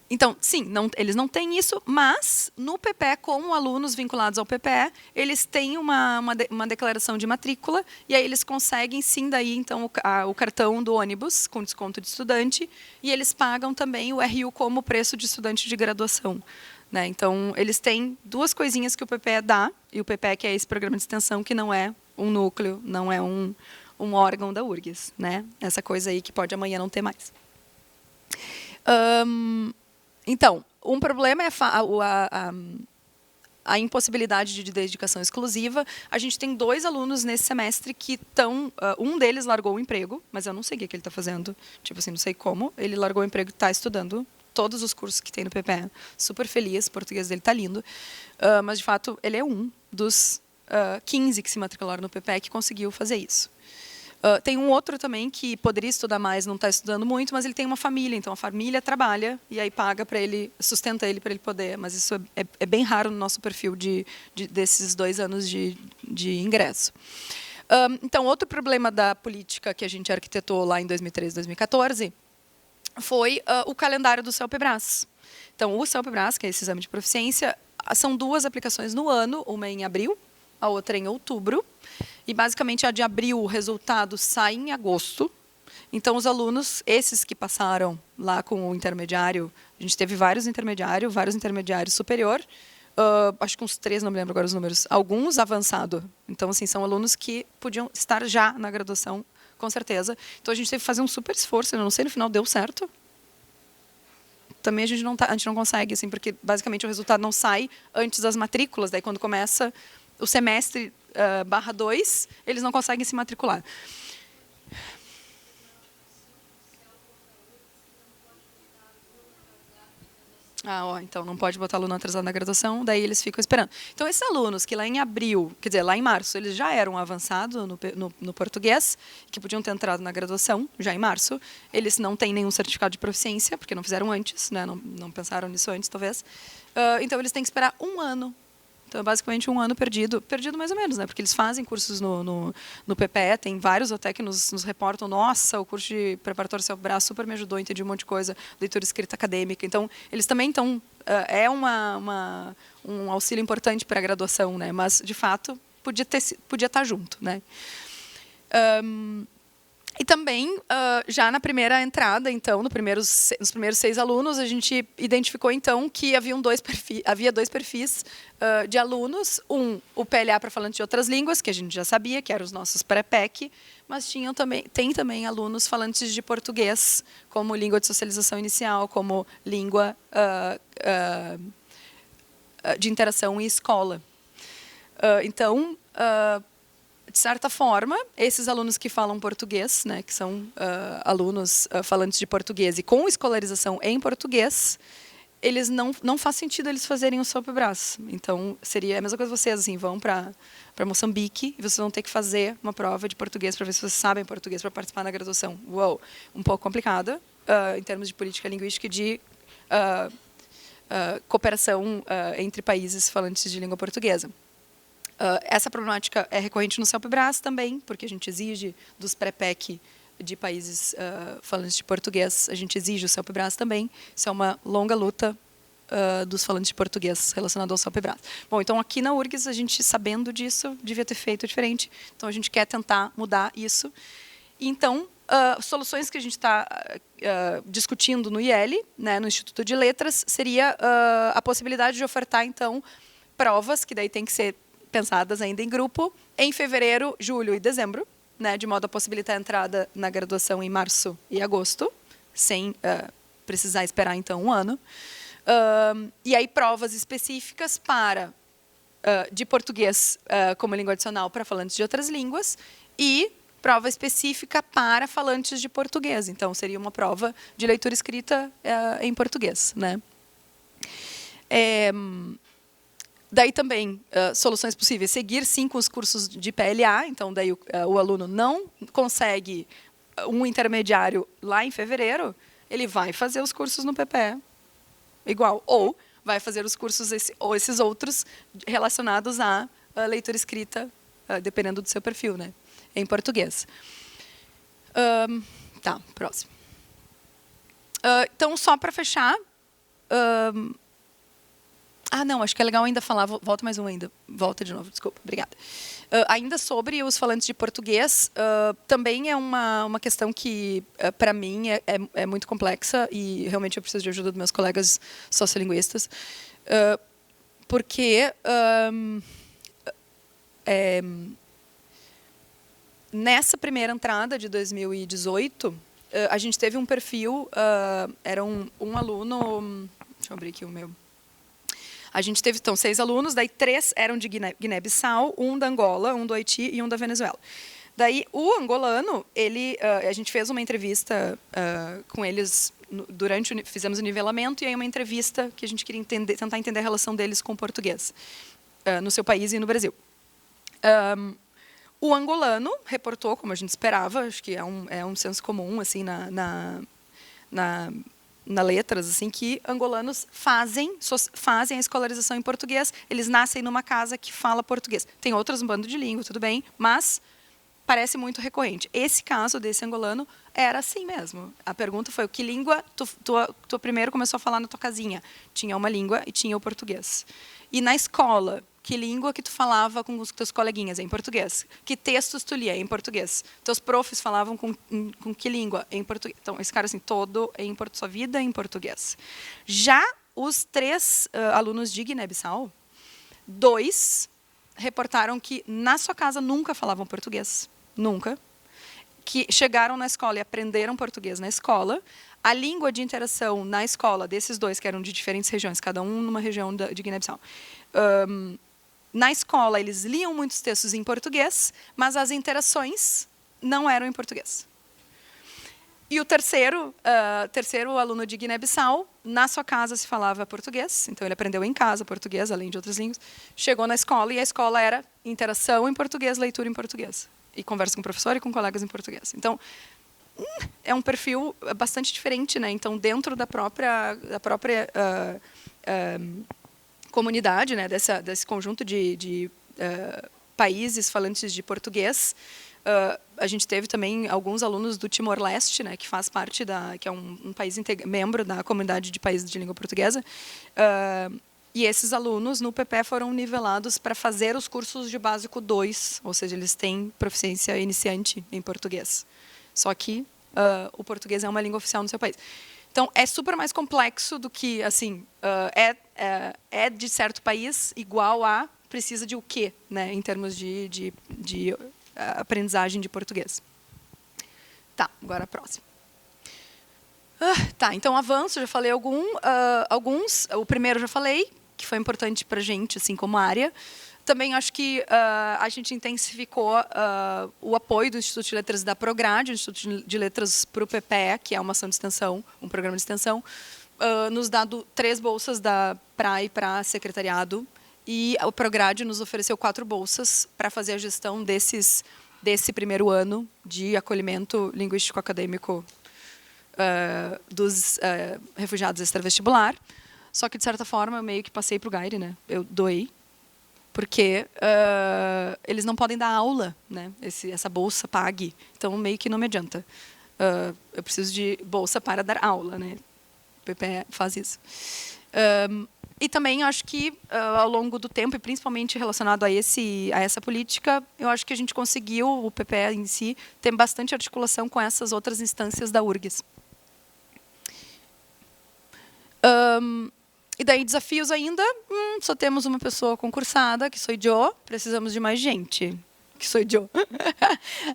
Então, sim, eles não têm isso, mas no PPE, como alunos vinculados ao PPE, eles têm uma declaração de matrícula e aí eles conseguem, sim, daí, então, o cartão do ônibus com desconto de estudante e eles pagam também o RU como preço de estudante de graduação, né? Então, eles têm 2 coisinhas que o PPE dá, e o PPE, que é esse programa de extensão, que não é um núcleo, não é um órgão da URGS, né? Essa coisa aí que pode amanhã não ter mais. Então, um problema é a impossibilidade de dedicação exclusiva. A gente tem 2 alunos nesse semestre que estão... um deles largou o emprego, mas eu não sei o que ele está fazendo. Tipo assim, não sei como. Ele largou o emprego e está estudando todos os cursos que tem no PPE. Super feliz, o português dele está lindo. Mas, de fato, ele é um dos 15 que se matricularam no PPE que conseguiu fazer isso. Tem um outro também que poderia estudar mais, não está estudando muito, mas ele tem uma família, então a família trabalha e aí paga para ele, sustenta ele para ele poder, mas isso é bem raro no nosso perfil desses 2 anos de ingresso. Então, outro problema da política que a gente arquitetou lá em 2013, 2014, foi o calendário do CELPE-BRAS. Então, o CELPE-BRAS, que é esse exame de proficiência, são 2 aplicações no ano, uma em abril, a outra em outubro. E, basicamente, a de abril, o resultado sai em agosto. Então, os alunos, esses que passaram lá com o intermediário, a gente teve vários intermediários superior, acho que uns 3, não me lembro agora os números, alguns avançado. Então, assim, são alunos que podiam estar já na graduação, com certeza. Então, a gente teve que fazer um super esforço, eu não sei, no final deu certo. Também a gente não consegue, assim, porque, basicamente, o resultado não sai antes das matrículas. Daí, quando começa o semestre /2, eles não conseguem se matricular. Então não pode botar aluno atrasado na graduação, daí eles ficam esperando. Então, esses alunos que lá em abril, quer dizer, lá em março, eles já eram avançados no português, que podiam ter entrado na graduação, já em março, eles não têm nenhum certificado de proficiência, porque não fizeram antes, né? Não pensaram nisso antes, talvez. Então, eles têm que esperar 1 ano. Então, é basicamente 1 ano perdido mais ou menos, né? Porque eles fazem cursos no PPE, tem vários até que nos reportam, nossa, o curso de preparatório CELPE-BRAS super me ajudou, entendi um monte de coisa, leitura e escrita acadêmica. Então, eles também estão... um auxílio importante para a graduação, né? Mas, de fato, podia estar junto, né? E também, já na primeira entrada, então, nos primeiros 6 alunos, a gente identificou, então, que havia 2 perfis de alunos. O PLA para falantes de outras línguas, que a gente já sabia, que eram os nossos pré-PEC, mas tem também alunos falantes de português, como língua de socialização inicial, como língua de interação em escola. Então, de certa forma, esses alunos que falam português, né, que são alunos falantes de português e com escolarização em português, eles não faz sentido eles fazerem o CELPE-BRAS. Então, seria a mesma coisa vocês, assim, vão para Moçambique e vocês vão ter que fazer uma prova de português para ver se vocês sabem português para participar da graduação. Uou, um pouco complicada em termos de política linguística e de cooperação entre países falantes de língua portuguesa. Essa problemática é recorrente no CELPE-BRAS também, porque a gente exige dos pré-PEC de países falantes de português, a gente exige o CELPE-BRAS também. Isso é uma longa luta dos falantes de português relacionado ao CELPE-BRAS. Bom, então aqui na URGS, a gente, sabendo disso, devia ter feito diferente. Então, a gente quer tentar mudar isso. Então, soluções que a gente está discutindo no IEL, né, no Instituto de Letras, seria a possibilidade de ofertar, então, provas, que daí tem que ser pensadas ainda em grupo, em fevereiro, julho e dezembro, né, de modo a possibilitar a entrada na graduação em março e agosto, sem precisar esperar, então, 1 ano. E aí, provas específicas de português como língua adicional para falantes de outras línguas e prova específica para falantes de português. Então, seria uma prova de leitura e escrita em português, né? Daí também, soluções possíveis, seguir sim com os cursos de PLA, então daí o aluno não consegue um intermediário lá em fevereiro, ele vai fazer os cursos no PPE, igual, ou vai fazer os cursos, ou esses outros relacionados à leitura e escrita, dependendo do seu perfil, né, em português. Tá, próximo. Então, só para fechar... não, acho que é legal ainda falar, volta mais um ainda, volta de novo, desculpa, obrigada. Ainda sobre os falantes de português, também é uma questão que, para mim, é muito complexa e realmente eu preciso de ajuda dos meus colegas sociolinguistas, porque nessa primeira entrada de 2018, a gente teve um perfil, era um aluno... Deixa eu abrir aqui o meu. A gente teve, então, 6 alunos, daí 3 eram de Guiné-Bissau, um da Angola, um do Haiti e um da Venezuela. Daí, o angolano, a gente fez uma entrevista com eles fizemos o nivelamento, e aí uma entrevista que a gente queria tentar entender a relação deles com o português, no seu país e no Brasil. O angolano reportou, como a gente esperava, acho que é um senso comum assim na letras, assim, que angolanos fazem a escolarização em português, eles nascem numa casa que fala português. Tem outros um bando de língua, tudo bem, mas parece muito recorrente. Esse caso desse angolano era assim mesmo. A pergunta foi: que língua tu primeiro começou a falar na tua casinha? Tinha uma língua e tinha o português. E na escola, que língua que tu falava com os teus coleguinhas? Em português. Que textos tu lia? Em português. Teus profs falavam com que língua? Em português. Então, esse cara, assim, sua vida em português. Já os 3 alunos de Guiné-Bissau, 2 reportaram que na sua casa nunca falavam português. Nunca. Que chegaram na escola e aprenderam português na escola. A língua de interação na escola desses 2, que eram de diferentes regiões, cada um numa região de Guiné-Bissau, na escola, eles liam muitos textos em português, mas as interações não eram em português. E o terceiro aluno de Guiné-Bissau, na sua casa se falava português, então ele aprendeu em casa português, além de outras línguas. Chegou na escola e a escola era interação em português, leitura em português. E conversa com o professor e com colegas em português. Então, é um perfil bastante diferente, né? Então, dentro da própria comunidade, né, desse conjunto de países falantes de português, a gente teve também alguns alunos do Timor-Leste, né, que faz parte que é um país membro da comunidade de países de língua portuguesa, e esses alunos no PP foram nivelados para fazer os cursos de básico 2, ou seja, eles têm proficiência iniciante em português. Só que o português é uma língua oficial no seu país. Então, é super mais complexo do que, assim, é de certo país igual a precisa de o quê, né, em termos de aprendizagem de português. Tá, agora a próxima. Tá, então avanço, já falei alguns. O primeiro já falei, que foi importante para a gente, assim, como área. Também acho que a gente intensificou o apoio do Instituto de Letras da Prograde, o Instituto de Letras para o PPE, que é uma ação de extensão, um programa de extensão, nos dado 3 bolsas da PRAE para secretariado, e o Prograde nos ofereceu 4 bolsas para fazer a gestão desse primeiro ano de acolhimento linguístico acadêmico dos refugiados extravestibular. Só que, de certa forma, eu meio que passei para o Gaire, né? Eu doei, porque eles não podem dar aula, né? Essa bolsa pague. Então, meio que não me adianta. Eu preciso de bolsa para dar aula, né? O PPE faz isso. E também acho que, ao longo do tempo, e principalmente relacionado a essa política, eu acho que a gente conseguiu, o PPE em si, ter bastante articulação com essas outras instâncias da URGS. E daí, desafios ainda, só temos uma pessoa concursada, que sou eu, precisamos de mais gente, que sou eu.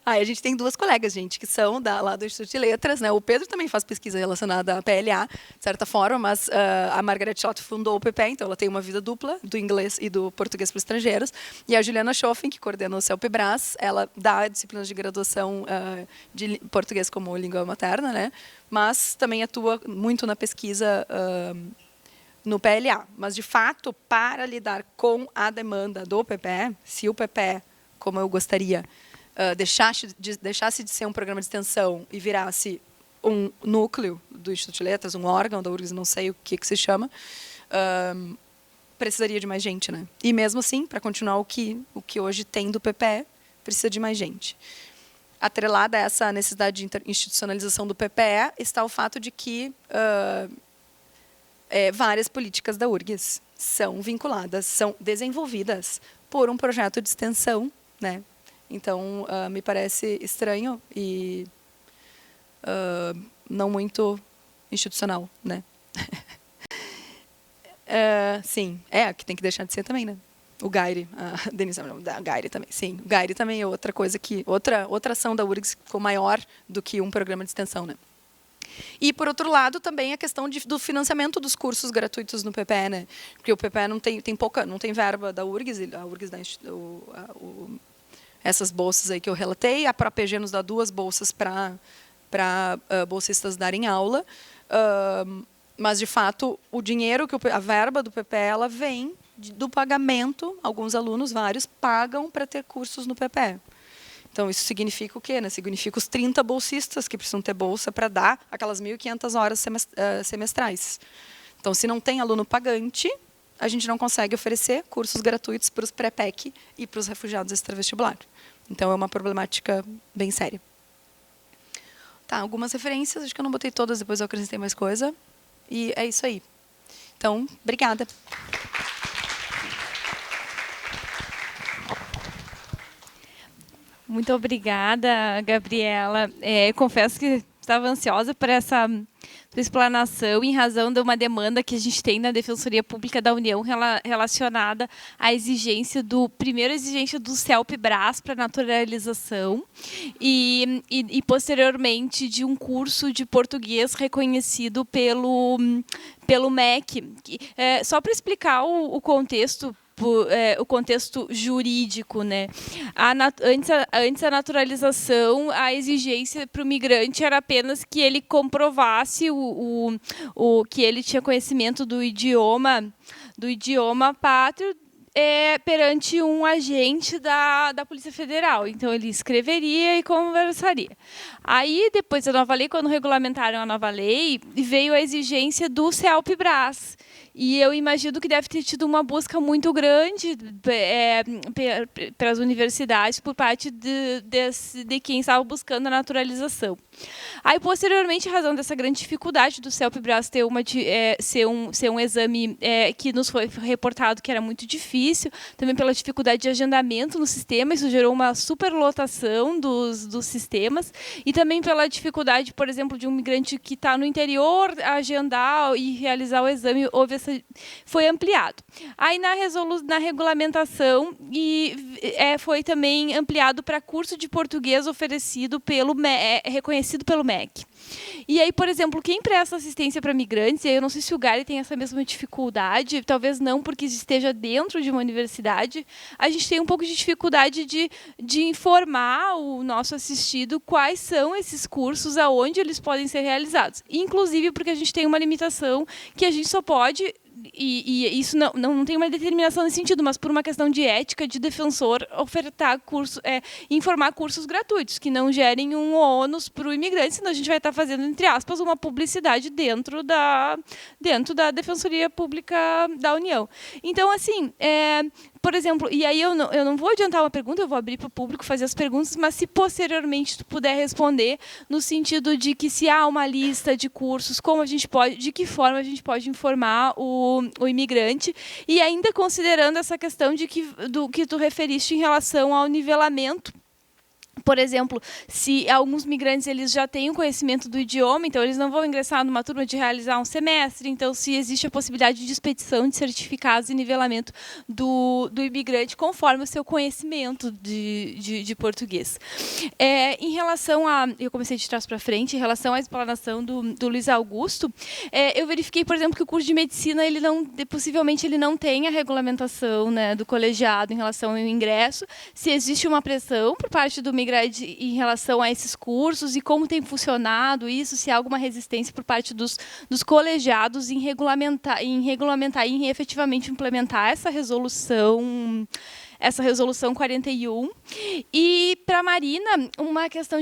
Aí a gente tem 2 colegas, gente, que são lá do Instituto de Letras, né? O Pedro também faz pesquisa relacionada à PLA, de certa forma, mas a Margaret Schott fundou o PPE, então ela tem uma vida dupla, do inglês e do português para estrangeiros. E a Juliana Schoffen, que coordena o CELPE-BRAS, ela dá disciplinas de graduação de português como língua materna, né? Mas também atua muito na pesquisa no PLA. Mas, de fato, para lidar com a demanda do PPE, se o PPE, como eu gostaria, deixasse de ser um programa de extensão e virasse um núcleo do Instituto de Letras, um órgão da URGS, não sei o que se chama, precisaria de mais gente, né? E mesmo assim, para continuar o que hoje tem do PPE, precisa de mais gente. Atrelada a essa necessidade de institucionalização do PPE está o fato de que várias políticas da URGS são vinculadas, são desenvolvidas por um projeto de extensão, né? Então, me parece estranho e não muito institucional, né? Sim, que tem que deixar de ser também, né? O Gaire, a Denise, a Gaire também, sim. O Gaire também é outra coisa outra ação da URGS ficou maior do que um programa de extensão, né? E, por outro lado, também a questão do financiamento dos cursos gratuitos no PPE, né? Porque o PPE não tem verba da URGS, a URGS dá essas bolsas aí que eu relatei, a própria EG nos dá 2 bolsas para bolsistas darem aula, mas, de fato, o dinheiro, a verba do PPE, ela vem do pagamento, alguns alunos, vários, pagam para ter cursos no PPE. Então, isso significa o quê? Né? Significa os 30 bolsistas que precisam ter bolsa para dar aquelas 1.500 horas semestrais. Então, se não tem aluno pagante, a gente não consegue oferecer cursos gratuitos para os pré-PEC e para os refugiados extravestibular. Então, é uma problemática bem séria. Tá, algumas referências, acho que eu não botei todas, depois eu acrescentei mais coisa. E é isso aí. Então, obrigada. Muito obrigada, Gabriela. Confesso que estava ansiosa por essa explanação em razão de uma demanda que a gente tem na Defensoria Pública da União relacionada à exigência primeiro a exigência do CELP-BRAS para naturalização e posteriormente de um curso de português reconhecido pelo MEC. Só para explicar o contexto, o contexto jurídico, né? Antes a naturalização, a exigência para o migrante era apenas que ele comprovasse que ele tinha conhecimento do idioma pátrio perante um agente da Polícia Federal. Então, ele escreveria e conversaria. Aí, depois da nova lei, quando regulamentaram a nova lei, veio a exigência do CELP-BRAS. E eu imagino que deve ter tido uma busca muito grande para as universidades por parte de quem estava buscando a naturalização. Aí, posteriormente, em razão dessa grande dificuldade do CELP-BRAS ser um exame que nos foi reportado que era muito difícil, também pela dificuldade de agendamento no sistema, isso gerou uma superlotação dos sistemas, e também pela dificuldade, por exemplo, de um migrante que está no interior agendar e realizar o exame, foi ampliado. Aí, na regulamentação, foi também ampliado para curso de português oferecido reconhecido pelo MEC. E aí, por exemplo, quem presta assistência para migrantes, e aí eu não sei se o Gary tem essa mesma dificuldade, talvez não porque esteja dentro de uma universidade, a gente tem um pouco de dificuldade de informar o nosso assistido quais são esses cursos, aonde eles podem ser realizados. Inclusive porque a gente tem uma limitação que a gente só pode, e isso não tem uma determinação nesse sentido, mas por uma questão de ética de defensor, ofertar informar cursos gratuitos, que não gerem um ônus para o imigrante, senão a gente vai estar fazendo, entre aspas, uma publicidade dentro da Defensoria Pública da União. Então, assim, por exemplo, e aí eu não vou adiantar uma pergunta, eu vou abrir para o público fazer as perguntas, mas se posteriormente tu puder responder no sentido de que se há uma lista de cursos, de que forma a gente pode informar o imigrante, e ainda considerando essa questão do que tu referiste em relação ao nivelamento. Por exemplo, se alguns migrantes eles já têm o conhecimento do idioma, então eles não vão ingressar numa turma de realizar um semestre, então se existe a possibilidade de expedição de certificados e nivelamento do imigrante conforme o seu conhecimento de português. Em relação eu comecei de trás para frente, em relação à explanação do Luiz Augusto, eu verifiquei, por exemplo, que o curso de medicina, possivelmente ele não tem a regulamentação, né, do colegiado em relação ao ingresso, se existe uma pressão por parte do migrante em relação a esses cursos e como tem funcionado isso, se há alguma resistência por parte dos colegiados em regulamentar e em efetivamente implementar essa resolução 41. E para a Marina, uma questão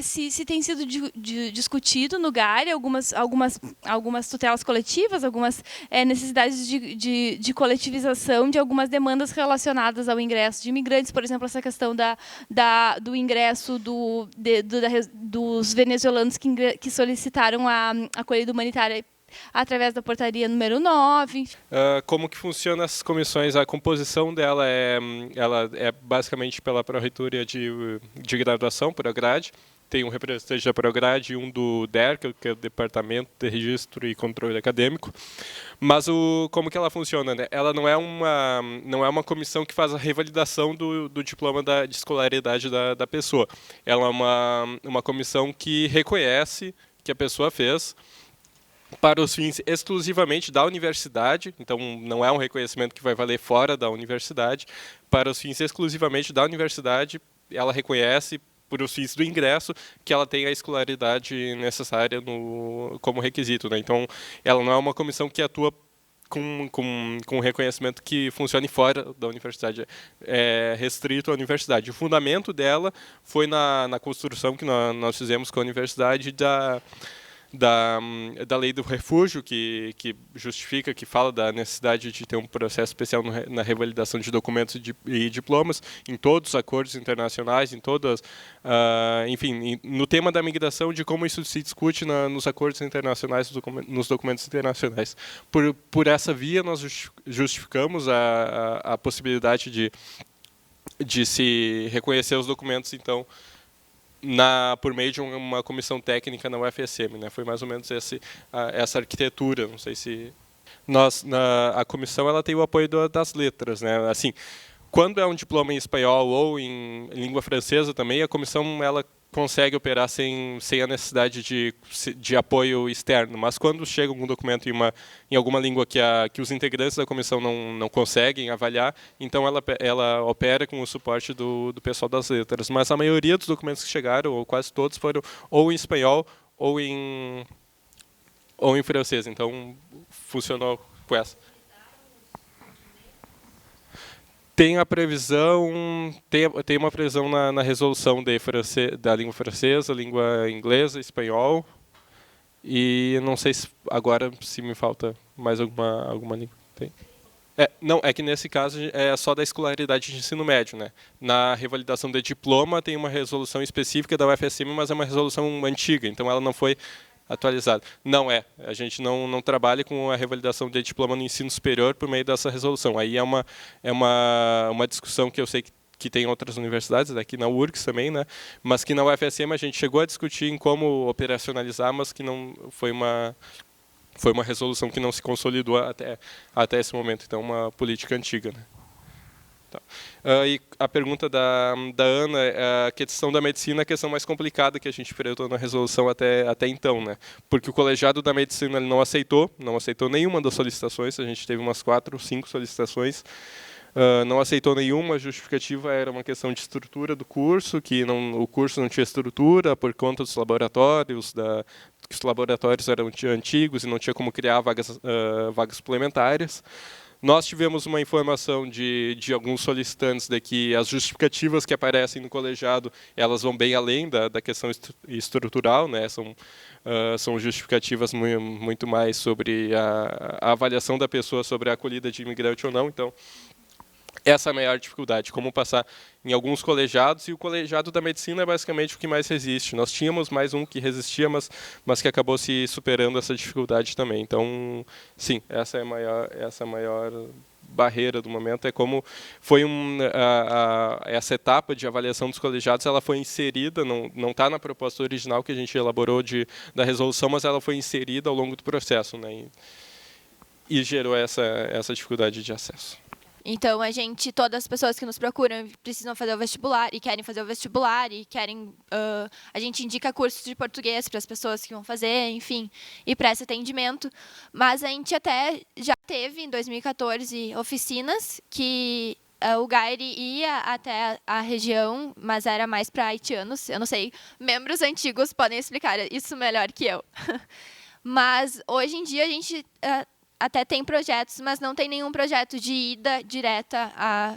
se tem sido discutido no GARI algumas tutelas coletivas, algumas necessidades de coletivização de algumas demandas relacionadas ao ingresso de imigrantes, por exemplo, essa questão do ingresso dos venezuelanos que solicitaram a acolhida humanitária através da portaria número 9. Como que funciona as comissões? A composição dela ela é basicamente pela Pró-Reitoria de Graduação, Prograde. Tem um representante da Prograde e um do DER, que é o Departamento de Registro e Controle Acadêmico. Mas como que ela funciona, né? Ela não é uma comissão que faz a revalidação do diploma de escolaridade da pessoa. Ela é uma comissão que reconhece que a pessoa fez para os fins exclusivamente da universidade, então não é um reconhecimento que vai valer fora da universidade, para os fins exclusivamente da universidade, ela reconhece por os fins do ingresso que ela tem a escolaridade necessária como requisito, né? Então, ela não é uma comissão que atua com reconhecimento que funcione fora da universidade, é restrito à universidade. O fundamento dela foi na construção que nós fizemos com a universidade da lei do refúgio, que justifica, que fala da necessidade de ter um processo especial na revalidação de documentos e diplomas em todos os acordos internacionais, em todas, enfim, no tema da migração, de como isso se discute nos acordos internacionais, nos documentos internacionais. Por essa via, nós justificamos a possibilidade de se reconhecer os documentos, então, por meio de uma comissão técnica na UFSM, né? Foi mais ou menos essa arquitetura. Não sei se a comissão ela tem o apoio das letras, né? Assim, quando é um diploma em espanhol ou em língua francesa também, a comissão ela consegue operar sem a necessidade de apoio externo. Mas quando chega um documento em alguma língua que os integrantes da comissão não conseguem avaliar, então ela opera com o suporte do pessoal das letras. Mas a maioria dos documentos que chegaram, ou quase todos, foram ou em espanhol ou em francês. Então, funcionou com essa. Tem a previsão, tem uma previsão na resolução da língua francesa, língua inglesa, espanhol, e não sei se agora se me falta mais alguma língua. Tem? Não, é que nesse caso é só da escolaridade de ensino médio, né? Na revalidação de diploma tem uma resolução específica da UFSM, mas é uma resolução antiga, então ela não foi atualizado. Não é. A gente não trabalha com a revalidação de diploma no ensino superior por meio dessa resolução. Aí é uma discussão que eu sei que tem em outras universidades, aqui na URGS também, né? Mas que na UFSM a gente chegou a discutir em como operacionalizar, mas que não foi uma resolução que não se consolidou até esse momento. Então, uma política antiga, né? Tá. E a pergunta da Ana, a questão da medicina é a questão mais complicada que a gente enfrentou na resolução até então, né? Porque o colegiado da medicina ele não aceitou nenhuma das solicitações, a gente teve umas 4 ou 5 solicitações, não aceitou nenhuma, a justificativa era uma questão de estrutura do curso, que o curso não tinha estrutura por conta dos laboratórios, que os laboratórios eram antigos e não tinha como criar vagas suplementares. Nós tivemos uma informação de alguns solicitantes de que as justificativas que aparecem no colegiado elas vão bem além da questão estrutural, né? São justificativas muito mais sobre a avaliação da pessoa sobre a acolhida de imigrante ou não. Então, essa é a maior dificuldade, como passar em alguns colegiados, e o colegiado da medicina é basicamente o que mais resiste. Nós tínhamos mais um que resistia, mas que acabou se superando essa dificuldade também. Então, sim, essa é a maior barreira do momento, é como foi essa etapa de avaliação dos colegiados, ela foi inserida, não está na proposta original que a gente elaborou da resolução, mas ela foi inserida ao longo do processo, né? E gerou essa dificuldade de acesso. Então, todas as pessoas que nos procuram precisam fazer o vestibular e querem fazer o vestibular e querem... a gente indica cursos de português para as pessoas que vão fazer, enfim, e presta atendimento. Mas a gente até já teve, em 2014, oficinas que o GAIRE ia até a região, mas era mais para haitianos. Eu não sei, membros antigos podem explicar isso melhor que eu. Mas, hoje em dia, a gente... até tem projetos, mas não tem nenhum projeto de ida direta a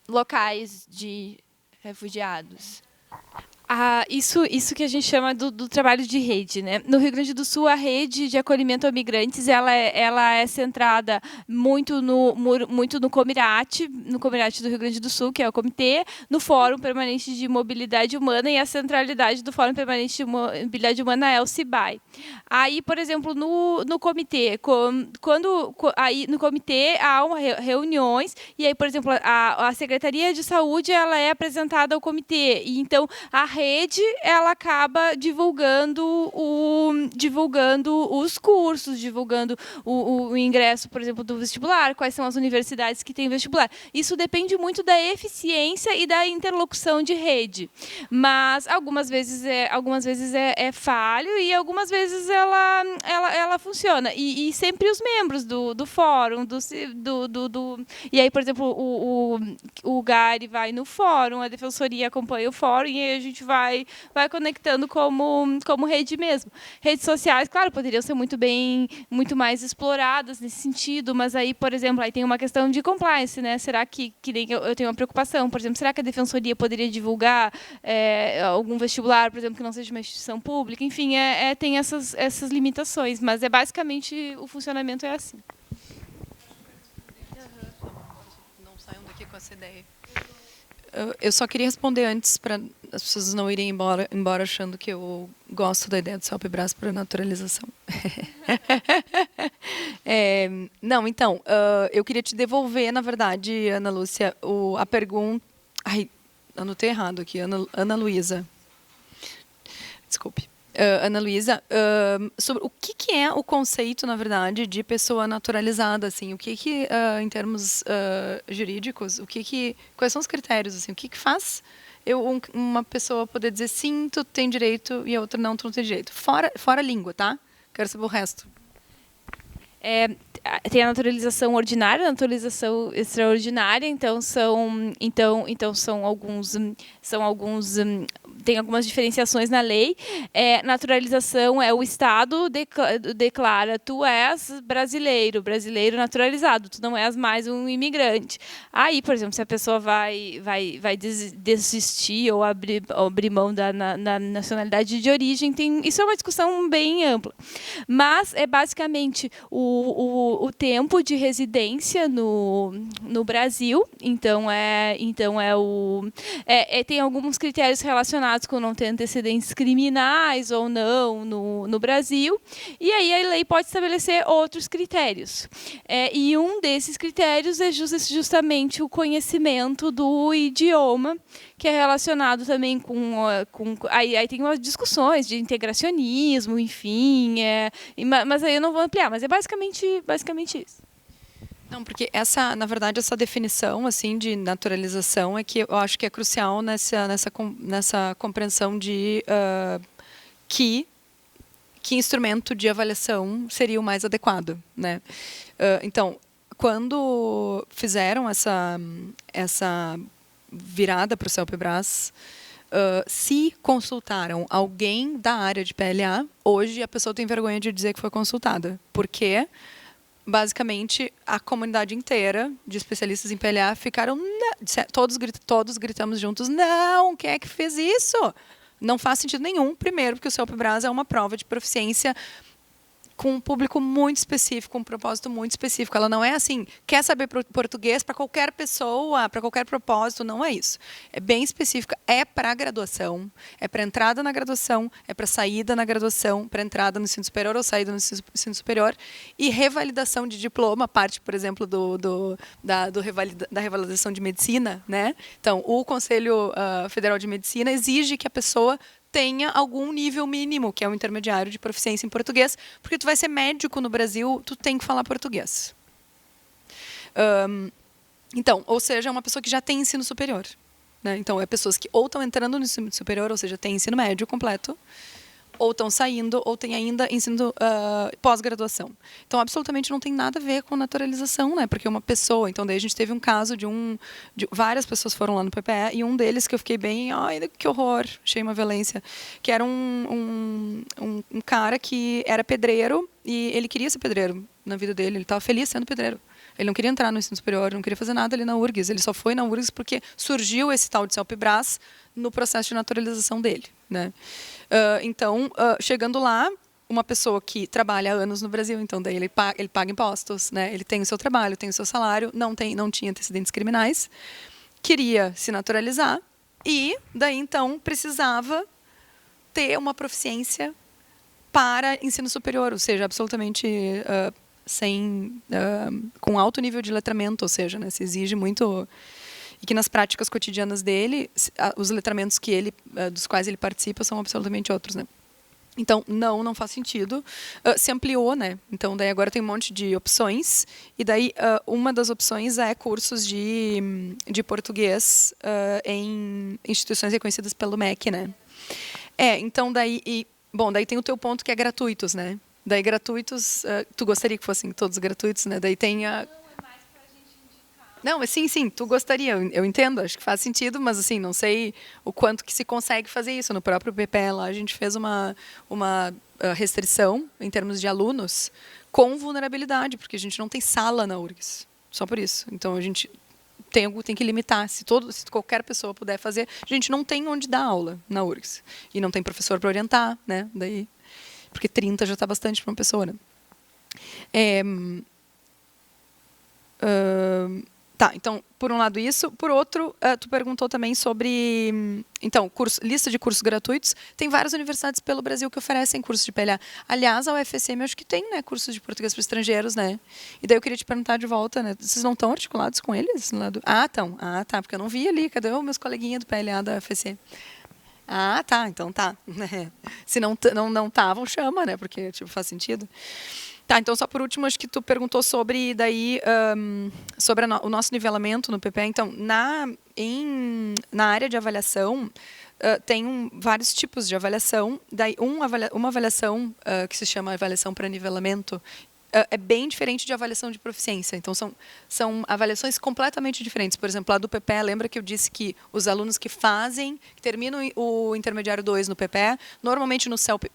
locais de refugiados. Isso que a gente chama do trabalho de rede, né? No Rio Grande do Sul, a rede de acolhimento a migrantes ela é centrada muito no Comirate, do Rio Grande do Sul, que é o comitê, no Fórum Permanente de Mobilidade Humana, e a centralidade do Fórum Permanente de Mobilidade Humana é o CIBAI. Aí, por exemplo, no comitê, no comitê há reuniões, e aí, por exemplo, a Secretaria de Saúde ela é apresentada ao comitê, e então a rede ela acaba divulgando os cursos, divulgando o ingresso, por exemplo, do vestibular, quais são as universidades que têm vestibular. Isso depende muito da eficiência e da interlocução de rede. Mas algumas vezes é falho e algumas vezes ela funciona. E sempre os membros do fórum, e aí, por exemplo, o Gari vai no fórum, a defensoria acompanha o fórum e aí a gente vai conectando como rede mesmo. Redes sociais, claro, poderiam ser muito mais exploradas nesse sentido, mas aí, por exemplo, aí tem uma questão de compliance, né? Será que nem eu tenho uma preocupação, por exemplo, será que a defensoria poderia divulgar algum vestibular, por exemplo, que não seja uma instituição pública? Enfim, tem essas limitações, mas basicamente o funcionamento é assim. Não saiam daqui com essa ideia. Eu só queria responder antes, para as pessoas não irem embora achando que eu gosto da ideia do CELPE-BRAS para naturalização. Não, então, eu queria te devolver, na verdade, Ana Lúcia, a pergunta... Ai, anotei errado aqui, Ana Luísa. Desculpe. Ana Luísa, sobre o que é o conceito, na verdade, de pessoa naturalizada, assim, o que em termos jurídicos, quais são os critérios, assim, o que faz uma pessoa poder dizer sim, tu tem direito e a outra não, tu não tem direito, fora a língua, tá? Quero saber o resto. Tem a naturalização ordinária, a naturalização extraordinária, então são alguns tem algumas diferenciações na lei. Naturalização é o Estado declara: tu és brasileiro naturalizado, tu não és mais um imigrante. Aí, por exemplo, se a pessoa vai desistir ou abrir mão da nacionalidade de origem, isso é uma discussão bem ampla. Mas é basicamente o tempo de residência no Brasil, tem alguns critérios relacionados com não ter antecedentes criminais ou não no Brasil, e aí a lei pode estabelecer outros critérios. E um desses critérios é justamente o conhecimento do idioma, que é relacionado também aí tem umas discussões de integracionismo, enfim, mas aí eu não vou ampliar, mas é basicamente isso. Não, porque na verdade, essa definição assim de naturalização é que eu acho que é crucial nessa compreensão de que instrumento de avaliação seria o mais adequado, né? Então, quando fizeram essa virada para o CELPE-BRAS, se consultaram alguém da área de PLA, hoje a pessoa tem vergonha de dizer que foi consultada, porque basicamente a comunidade inteira de especialistas em PLA ficaram, todos gritamos juntos, não, quem é que fez isso? Não faz sentido nenhum, primeiro porque o CELPE-BRAS é uma prova de proficiência com um público muito específico, um propósito muito específico. Ela não é assim, quer saber português para qualquer pessoa, para qualquer propósito, não é isso. É bem específica, é para a graduação, é para entrada na graduação, é para saída na graduação, para entrada no ensino superior ou saída no ensino superior, e revalidação de diploma, parte, por exemplo, da revalidação de medicina, né? Então, o Conselho Federal de Medicina exige que a pessoa tenha algum nível mínimo, que é o intermediário de proficiência em português, porque tu vai ser médico no Brasil, tu tem que falar português. Então, ou seja, é uma pessoa que já tem ensino superior, né? Então, é pessoas que ou estão entrando no ensino superior, ou seja, tem ensino médio completo, ou estão saindo, ou tem ainda ensino pós-graduação. Então, absolutamente não tem nada a ver com naturalização, né? Porque uma pessoa... Então, daí a gente teve um caso de várias pessoas foram lá no PPE, e um deles que eu fiquei bem... Ai, que horror, achei uma violência. Que era um cara que era pedreiro, e ele queria ser pedreiro na vida dele. Ele estava feliz sendo pedreiro. Ele não queria entrar no ensino superior, não queria fazer nada ali na URGS. Ele só foi na URGS porque surgiu esse tal de CELPE-BRAS no processo de naturalização dele, né? Então, chegando lá, uma pessoa que trabalha há anos no Brasil, então daí ele paga impostos, né? Ele tem o seu trabalho, tem o seu salário, não tinha antecedentes criminais, queria se naturalizar e daí então precisava ter uma proficiência para ensino superior, ou seja, absolutamente com alto nível de letramento, ou seja, né, se exige muito. e que nas práticas cotidianas dele, os letramentos dos quais ele participa são absolutamente outros, né? Então, não faz sentido. Se ampliou, né? Então, daí agora tem um monte de opções. E daí, uma das opções é cursos de português em instituições reconhecidas pelo MEC, né? Então, daí tem o teu ponto que é gratuitos, né? Daí, gratuitos, tu gostaria que fossem todos gratuitos, né? Daí tem a... Não, mas sim, tu gostaria, eu entendo, acho que faz sentido, mas assim, não sei o quanto que se consegue fazer isso. No próprio PPE lá, a gente fez uma restrição em termos de alunos com vulnerabilidade, porque a gente não tem sala na URGS, só por isso. Então, a gente tem que limitar. Se qualquer pessoa puder fazer, a gente não tem onde dar aula na URGS. E não tem professor para orientar, né? Daí, porque 30 já está bastante para uma pessoa, né? Tá, então, por um lado isso. Por outro, tu perguntou também sobre... Então, lista de cursos gratuitos. Tem várias universidades pelo Brasil que oferecem cursos de PLA. Aliás, a UFSM, eu acho que tem, né, cursos de português para estrangeiros, né? E daí eu queria te perguntar de volta, né? Vocês não estão articulados com eles? Estão. Tá, porque eu não vi ali. Cadê os meus coleguinhas do PLA da UFSM? Tá, então tá. Se não estavam, chama, né? Porque, faz sentido. Tá, então só por último, acho que tu perguntou sobre daí sobre o nosso nivelamento no PPE. Então, na área de avaliação, tem vários tipos de avaliação. Daí, uma avaliação que se chama avaliação para nivelamento é bem diferente de avaliação de proficiência. Então, são avaliações completamente diferentes. Por exemplo, lá do PPE, lembra que eu disse que os alunos que terminam o intermediário 2 no PPE, normalmente no CELP,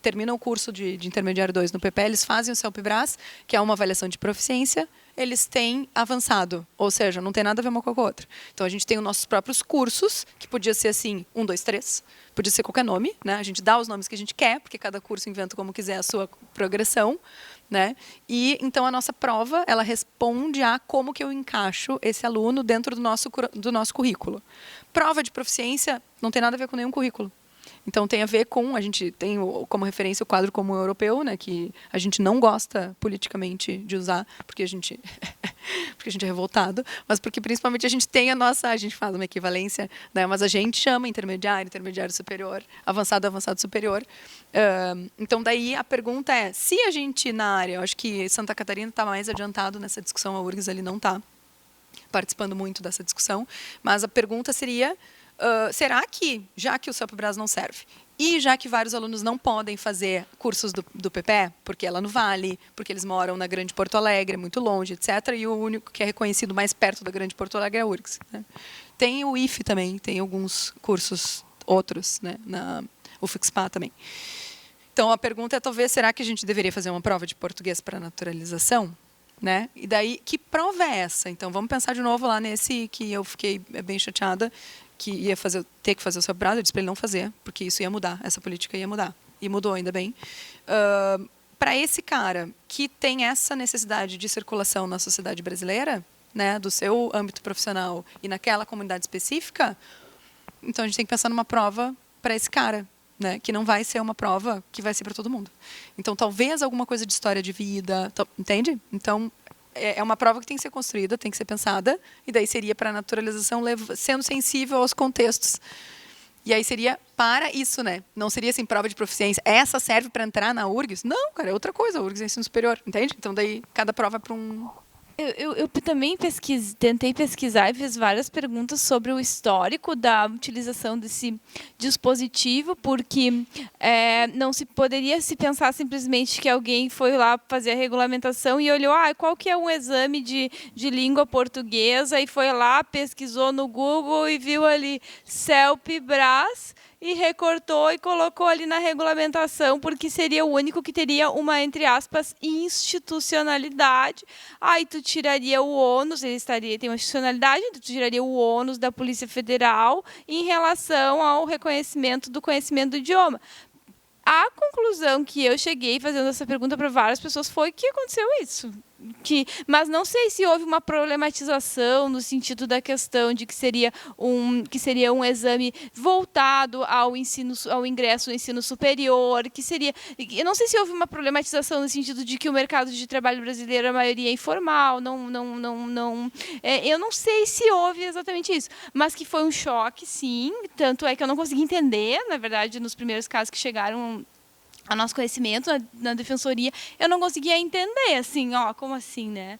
terminam o curso de intermediário 2 no PPE, eles fazem o CELP-Brás, que é uma avaliação de proficiência, eles têm avançado, ou seja, não tem nada a ver uma com a outra. Então, a gente tem os nossos próprios cursos, que podia ser assim, 1, 2, 3, podia ser qualquer nome, né? A gente dá os nomes que a gente quer, porque cada curso inventa como quiser a sua progressão, né? E então a nossa prova, ela responde a como que eu encaixo esse aluno dentro do nosso currículo. Prova de proficiência não tem nada a ver com nenhum currículo. Então tem a ver com, a gente tem como referência o quadro comum europeu, né, que a gente não gosta politicamente de usar, porque a gente é revoltado, mas porque principalmente a gente tem a gente faz uma equivalência, né, mas a gente chama intermediário superior, avançado superior. Então daí a pergunta é, se a gente na área, eu acho que Santa Catarina está mais adiantado nessa discussão, a URGS ali não está participando muito dessa discussão, mas a pergunta seria, será que, já que o CELP-Brás não serve, e já que vários alunos não podem fazer cursos do PPE, porque é lá no Vale, porque eles moram na Grande Porto Alegre, muito longe, etc., e o único que é reconhecido mais perto da Grande Porto Alegre é a URGS, né? Tem o IFE também, tem alguns cursos outros, né, na UFSPA também. Então, a pergunta é, talvez, será que a gente deveria fazer uma prova de português para naturalização? Né? E daí, que prova é essa? Então, vamos pensar de novo lá nesse que eu fiquei bem chateada, que ia ter que fazer o CELP-Brás, eu disse para ele não fazer, porque isso ia mudar, essa política ia mudar. E mudou, ainda bem. Para esse cara que tem essa necessidade de circulação na sociedade brasileira, né, do seu âmbito profissional e naquela comunidade específica, então a gente tem que pensar numa prova para esse cara, né, que não vai ser uma prova que vai ser para todo mundo. Então, talvez alguma coisa de história de vida, entende? Então, é uma prova que tem que ser construída, tem que ser pensada, e daí seria para a naturalização sendo sensível aos contextos. E aí seria para isso, né? Não seria assim, prova de proficiência. Essa serve para entrar na URGS? Não, cara, é outra coisa. A URGS é ensino superior, entende? Então, daí, cada prova é para um... Eu também tentei pesquisar e fiz várias perguntas sobre o histórico da utilização desse dispositivo, porque não se poderia se pensar simplesmente que alguém foi lá fazer a regulamentação e olhou qual que é um exame de língua portuguesa e foi lá, pesquisou no Google e viu ali CELP-Brás e recortou e colocou ali na regulamentação, porque seria o único que teria uma, entre aspas, institucionalidade. Aí tu tiraria o ônus, tem uma institucionalidade, tu tiraria o ônus da Polícia Federal em relação ao reconhecimento do conhecimento do idioma. A conclusão que eu cheguei fazendo essa pergunta para várias pessoas foi que aconteceu isso. Mas não sei se houve uma problematização no sentido da questão de que seria um exame voltado ao ingresso no ensino superior, eu não sei se houve uma problematização no sentido de que o mercado de trabalho brasileiro, a maioria é informal, eu não sei se houve exatamente isso, mas que foi um choque, sim, tanto é que eu não consegui entender, na verdade, nos primeiros casos que chegaram a nosso conhecimento na defensoria, eu não conseguia entender, assim, como assim, né?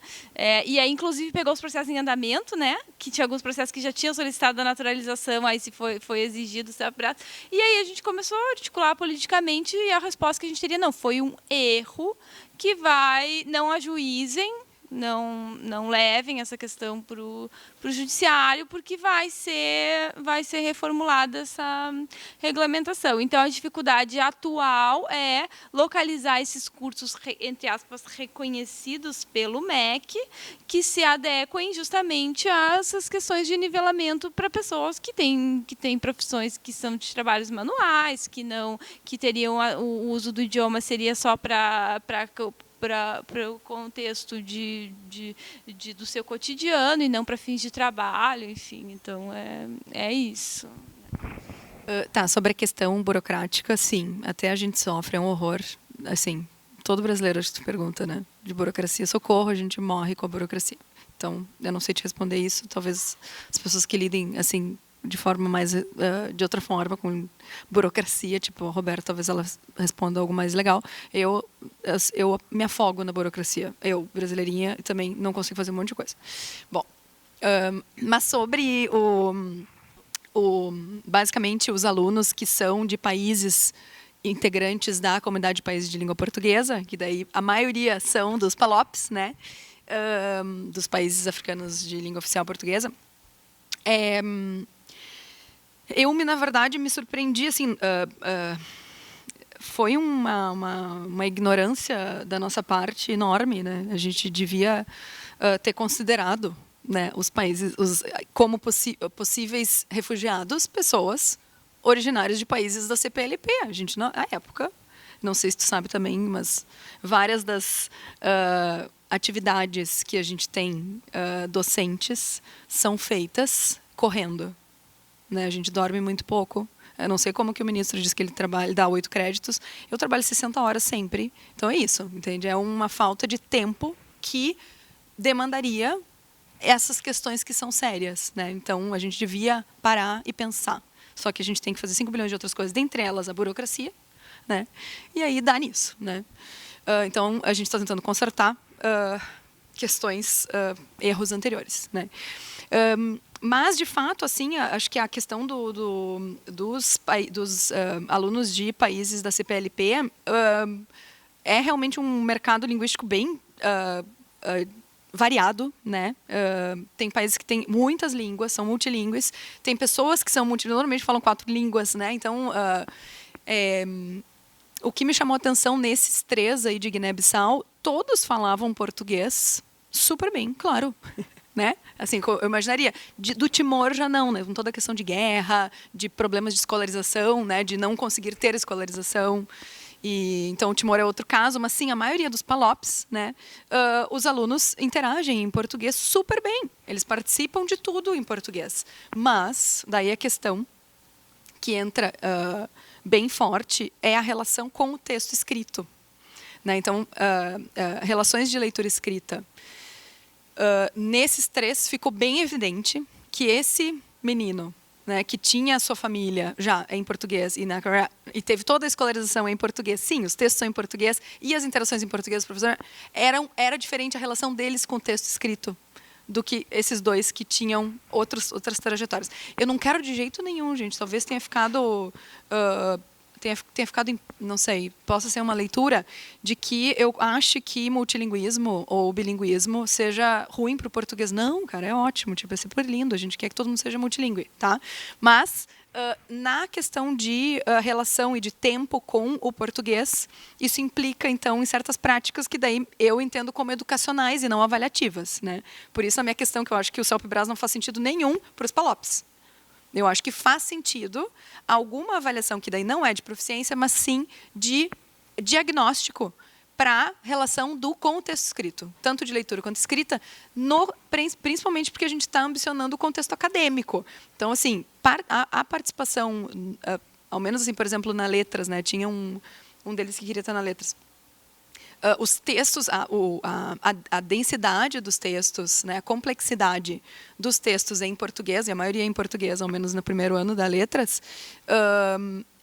E aí, inclusive, pegou os processos em andamento, né? Que tinha alguns processos que já tinham solicitado a naturalização, aí se foi exigido, e aí a gente começou a articular politicamente e a resposta que a gente teria, não, foi um erro que não ajuizem, não levem essa questão para o judiciário, porque vai ser reformulada essa regulamentação. Então, a dificuldade atual é localizar esses cursos, entre aspas, reconhecidos pelo MEC, que se adequem justamente a essas questões de nivelamento para pessoas que têm profissões que são de trabalhos manuais, que teriam o uso do idioma seria só para o contexto do seu cotidiano e não para fins de trabalho, enfim. Então, é isso. Sobre a questão burocrática, sim, até a gente sofre, é um horror. Assim, todo brasileiro acho que se pergunta, né? De burocracia, socorro, a gente morre com a burocracia. Então, eu não sei te responder isso. Talvez as pessoas que lidem, assim, de forma mais de outra forma com burocracia, tipo a Roberta, talvez ela responda algo mais legal. Eu me afogo na burocracia, eu brasileirinha também não consigo fazer um monte de coisa. Bom, mas sobre basicamente os alunos que são de países integrantes da comunidade de países de língua portuguesa, que daí a maioria são dos PALOPs, né, dos países africanos de língua oficial portuguesa. Eu, na verdade, me surpreendi, assim, foi uma ignorância da nossa parte enorme, né? A gente devia ter considerado, né, os países como possíveis refugiados, pessoas originárias de países da CPLP. A gente, na época, não sei se tu sabe também, mas várias das atividades que a gente tem docentes são feitas correndo. Né, a gente dorme muito pouco. Eu não sei como que o ministro diz que ele dá 8 créditos. Eu trabalho 60 horas sempre. Então é isso, entende? É uma falta de tempo que demandaria essas questões que são sérias. Né? Então a gente devia parar e pensar. Só que a gente tem que fazer 5 bilhões de outras coisas, dentre elas a burocracia. Né? E aí dá nisso. Né? Então a gente está tentando consertar questões, erros anteriores. Né? Mas, de fato, assim, acho que a questão dos alunos de países da CPLP é realmente um mercado linguístico bem variado, né? Tem países que têm muitas línguas, são multilingües. Tem pessoas que são multilingües, normalmente falam 4 línguas, né? Então, o que me chamou a atenção nesses 3 aí de Guiné-Bissau, todos falavam português super bem, claro. Né? Assim, eu imaginaria, do Timor já não, né? Com toda a questão de guerra, de problemas de escolarização, né? De não conseguir ter escolarização. Então, o Timor é outro caso, mas sim, a maioria dos PALOPs, né? Os alunos interagem em português super bem. Eles participam de tudo em português. Mas, daí a questão que entra bem forte é a relação com o texto escrito. Né? Então, relações de leitura escrita. Nesses 3 ficou bem evidente que esse menino, né, que tinha a sua família já em português e teve toda a escolarização em português, sim, os textos são em português e as interações em português, professor, era diferente a relação deles com o texto escrito do que esses 2 que tinham outras trajetórias. Eu não quero de jeito nenhum, gente, talvez tenha ficado... tenha ficado, não sei, possa ser uma leitura de que eu acho que multilinguismo ou bilinguismo seja ruim para o português. Não, cara, é ótimo, tipo, é super lindo, a gente quer que todo mundo seja multilingüe, tá? Mas, na questão de relação e de tempo com o português, isso implica, então, em certas práticas que daí eu entendo como educacionais e não avaliativas, né? Por isso, a minha questão, que eu acho que o CELPE-BRAS não faz sentido nenhum para os PALOPs. Eu acho que faz sentido alguma avaliação que daí não é de proficiência, mas sim de diagnóstico para a relação do com o texto escrito, tanto de leitura quanto escrita, principalmente porque a gente está ambicionando o contexto acadêmico. Então, assim, a participação, ao menos, assim, por exemplo, na letras, né, tinha um deles que queria estar na letras. Os textos, a densidade dos textos, né, a complexidade dos textos em português, e a maioria em português, ao menos no primeiro ano da letras,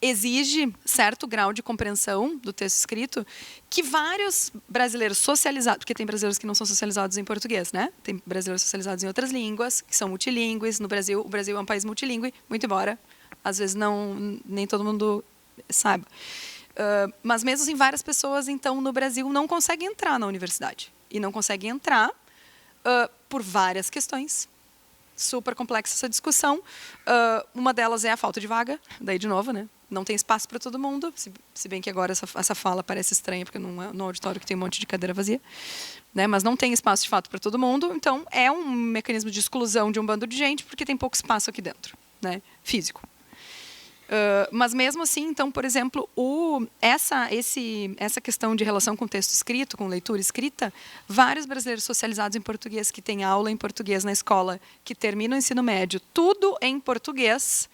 exige certo grau de compreensão do texto escrito que vários brasileiros socializados, porque tem brasileiros que não são socializados em português, né? Tem brasileiros socializados em outras línguas, que são multilingües. No Brasil, o Brasil é um país multilingüe, muito embora, às vezes, nem todo mundo saiba. Mas mesmo assim, várias pessoas, então, no Brasil, não conseguem entrar na universidade. E não conseguem entrar por várias questões. Super complexa essa discussão. Uma delas é a falta de vaga. Daí, de novo, né? Não tem espaço para todo mundo. Se bem que agora essa fala parece estranha, porque no auditório que tem um monte de cadeira vazia. Né? Mas não tem espaço, de fato, para todo mundo. Então, é um mecanismo de exclusão de um bando de gente, porque tem pouco espaço aqui dentro, né? Físico. Mas mesmo assim, então, por exemplo, essa questão de relação com texto escrito, com leitura escrita, vários brasileiros socializados em português que têm aula em português na escola, que terminam o ensino médio, tudo em português,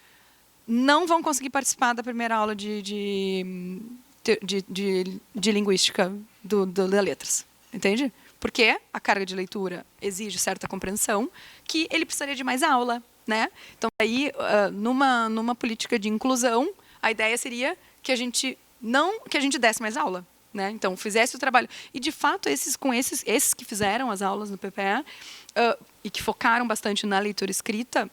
não vão conseguir participar da primeira aula de linguística da letras, entende? Porque a carga de leitura exige certa compreensão que ele precisaria de mais aula. Né? Então, aí, numa política de inclusão, a ideia seria que a gente desse mais aula, né? Então, fizesse o trabalho. E, de fato, esses que fizeram as aulas no PPE e que focaram bastante na leitura escrita,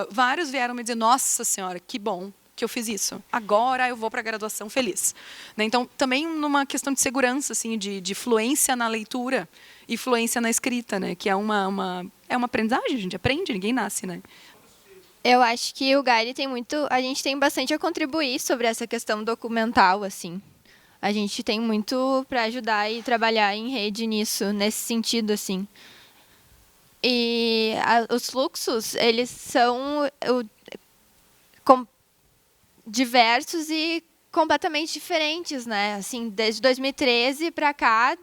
vários vieram me dizer, nossa senhora, que bom que eu fiz isso. Agora eu vou para a graduação feliz. Né? Então, também numa questão de segurança, assim, de fluência na leitura e fluência na escrita, né? Que é uma aprendizagem, a gente aprende, ninguém nasce, né? Eu acho que o GAIRE a gente tem bastante a contribuir sobre essa questão documental, assim. A gente tem muito para ajudar e trabalhar em rede nesse sentido, assim. E os fluxos, eles são diversos e completamente diferentes, né? Assim, desde 2013 para cá,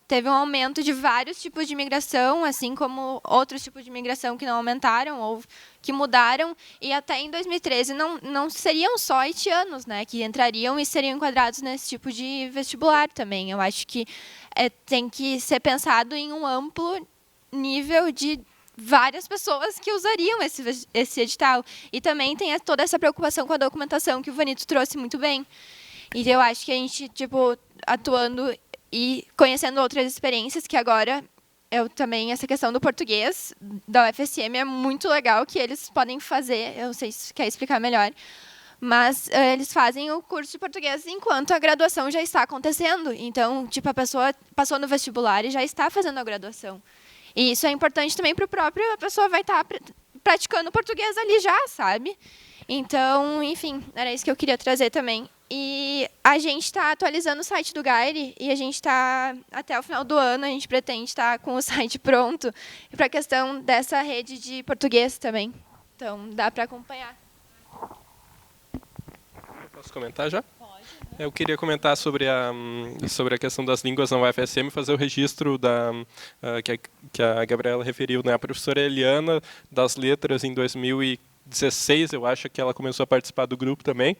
teve um aumento de vários tipos de imigração, assim como outros tipos de imigração que não aumentaram ou que mudaram. E até em 2013 não seriam só haitianos, né, que entrariam e seriam enquadrados nesse tipo de vestibular também. Eu acho que tem que ser pensado em um amplo nível de várias pessoas que usariam esse edital. E também tem toda essa preocupação com a documentação que o Vanito trouxe muito bem. E eu acho que a gente, atuando e conhecendo outras experiências, que agora também essa questão do português da UFSM é muito legal, que eles podem fazer, eu não sei se quer explicar melhor, mas eles fazem o curso de português enquanto a graduação já está acontecendo. Então, a pessoa passou no vestibular e já está fazendo a graduação. E isso é importante também para a pessoa vai estar praticando português ali já, sabe? Então, enfim, era isso que eu queria trazer também. E a gente está atualizando o site do GAIRE e a gente está, até o final do ano, a gente pretende estar com o site pronto para a questão dessa rede de português também. Então, dá para acompanhar. Posso comentar já? Pode. Eu queria comentar sobre a questão das línguas na UFSM e fazer o registro que a Gabriela referiu, né? A professora Eliana, das letras, em 2016, eu acho que ela começou a participar do grupo também,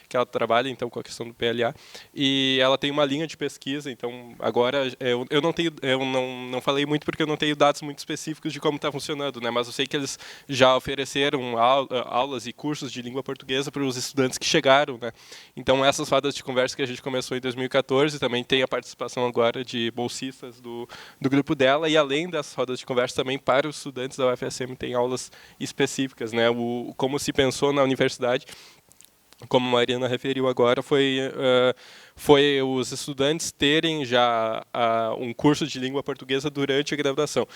que ela trabalha então com a questão do PLA, e ela tem uma linha de pesquisa. Então agora eu não falei muito porque eu não tenho dados muito específicos de como está funcionando, né? Mas eu sei que eles já ofereceram aulas e cursos de língua portuguesa para os estudantes que chegaram, né? Então essas rodas de conversa que a gente começou em 2014 também tem a participação agora de bolsistas do grupo dela, e além das rodas de conversa também para os estudantes da UFSM tem aulas específicas, né? Como se pensou na universidade, como a Mariana referiu agora, foi os estudantes terem já um curso de língua portuguesa durante a graduação.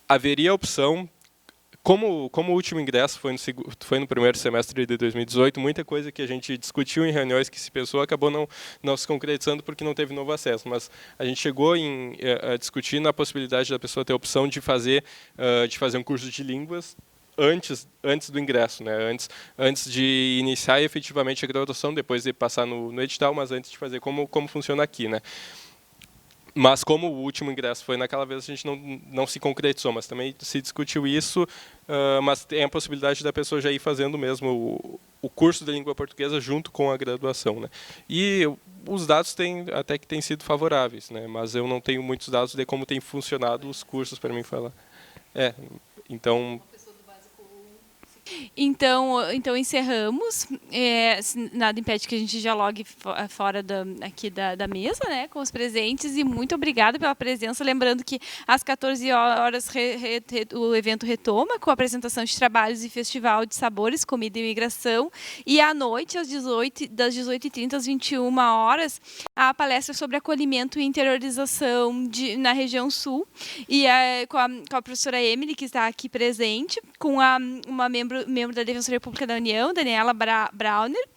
Haveria a opção, como o último ingresso foi no primeiro semestre de 2018, muita coisa que a gente discutiu em reuniões que se pensou acabou não se concretizando porque não teve novo acesso, mas a gente chegou a discutir na possibilidade da pessoa ter a opção de fazer um curso de línguas antes do ingresso, né? Antes de iniciar efetivamente a graduação, depois de passar no edital, mas antes de fazer como funciona aqui, né? Mas como o último ingresso foi naquela vez, a gente não se concretizou, mas também se discutiu isso, mas tem a possibilidade da pessoa já ir fazendo mesmo o curso de língua portuguesa junto com a graduação, né? E os dados até que têm sido favoráveis, né? Mas eu não tenho muitos dados de como tem funcionado os cursos para mim falar. Então... Então encerramos. Nada impede que a gente dialogue fora aqui da mesa, né, com os presentes. E muito obrigada pela presença. Lembrando que às 14 horas o evento retoma com a apresentação de trabalhos e festival de sabores, comida e imigração. E à noite, das 18h30 às 21 horas, a palestra sobre acolhimento e interiorização na região sul. E com a professora Emily, que está aqui presente, com uma membro da Defensoria Pública da União, Daniela Brauner,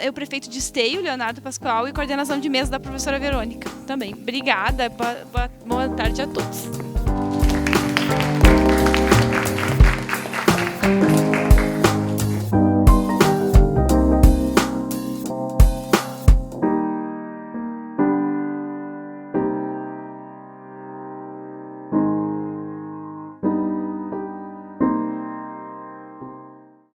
o prefeito de Esteio, Leonardo Pascoal, e coordenação de mesa da professora Verônica também. Obrigada, boa tarde a todos.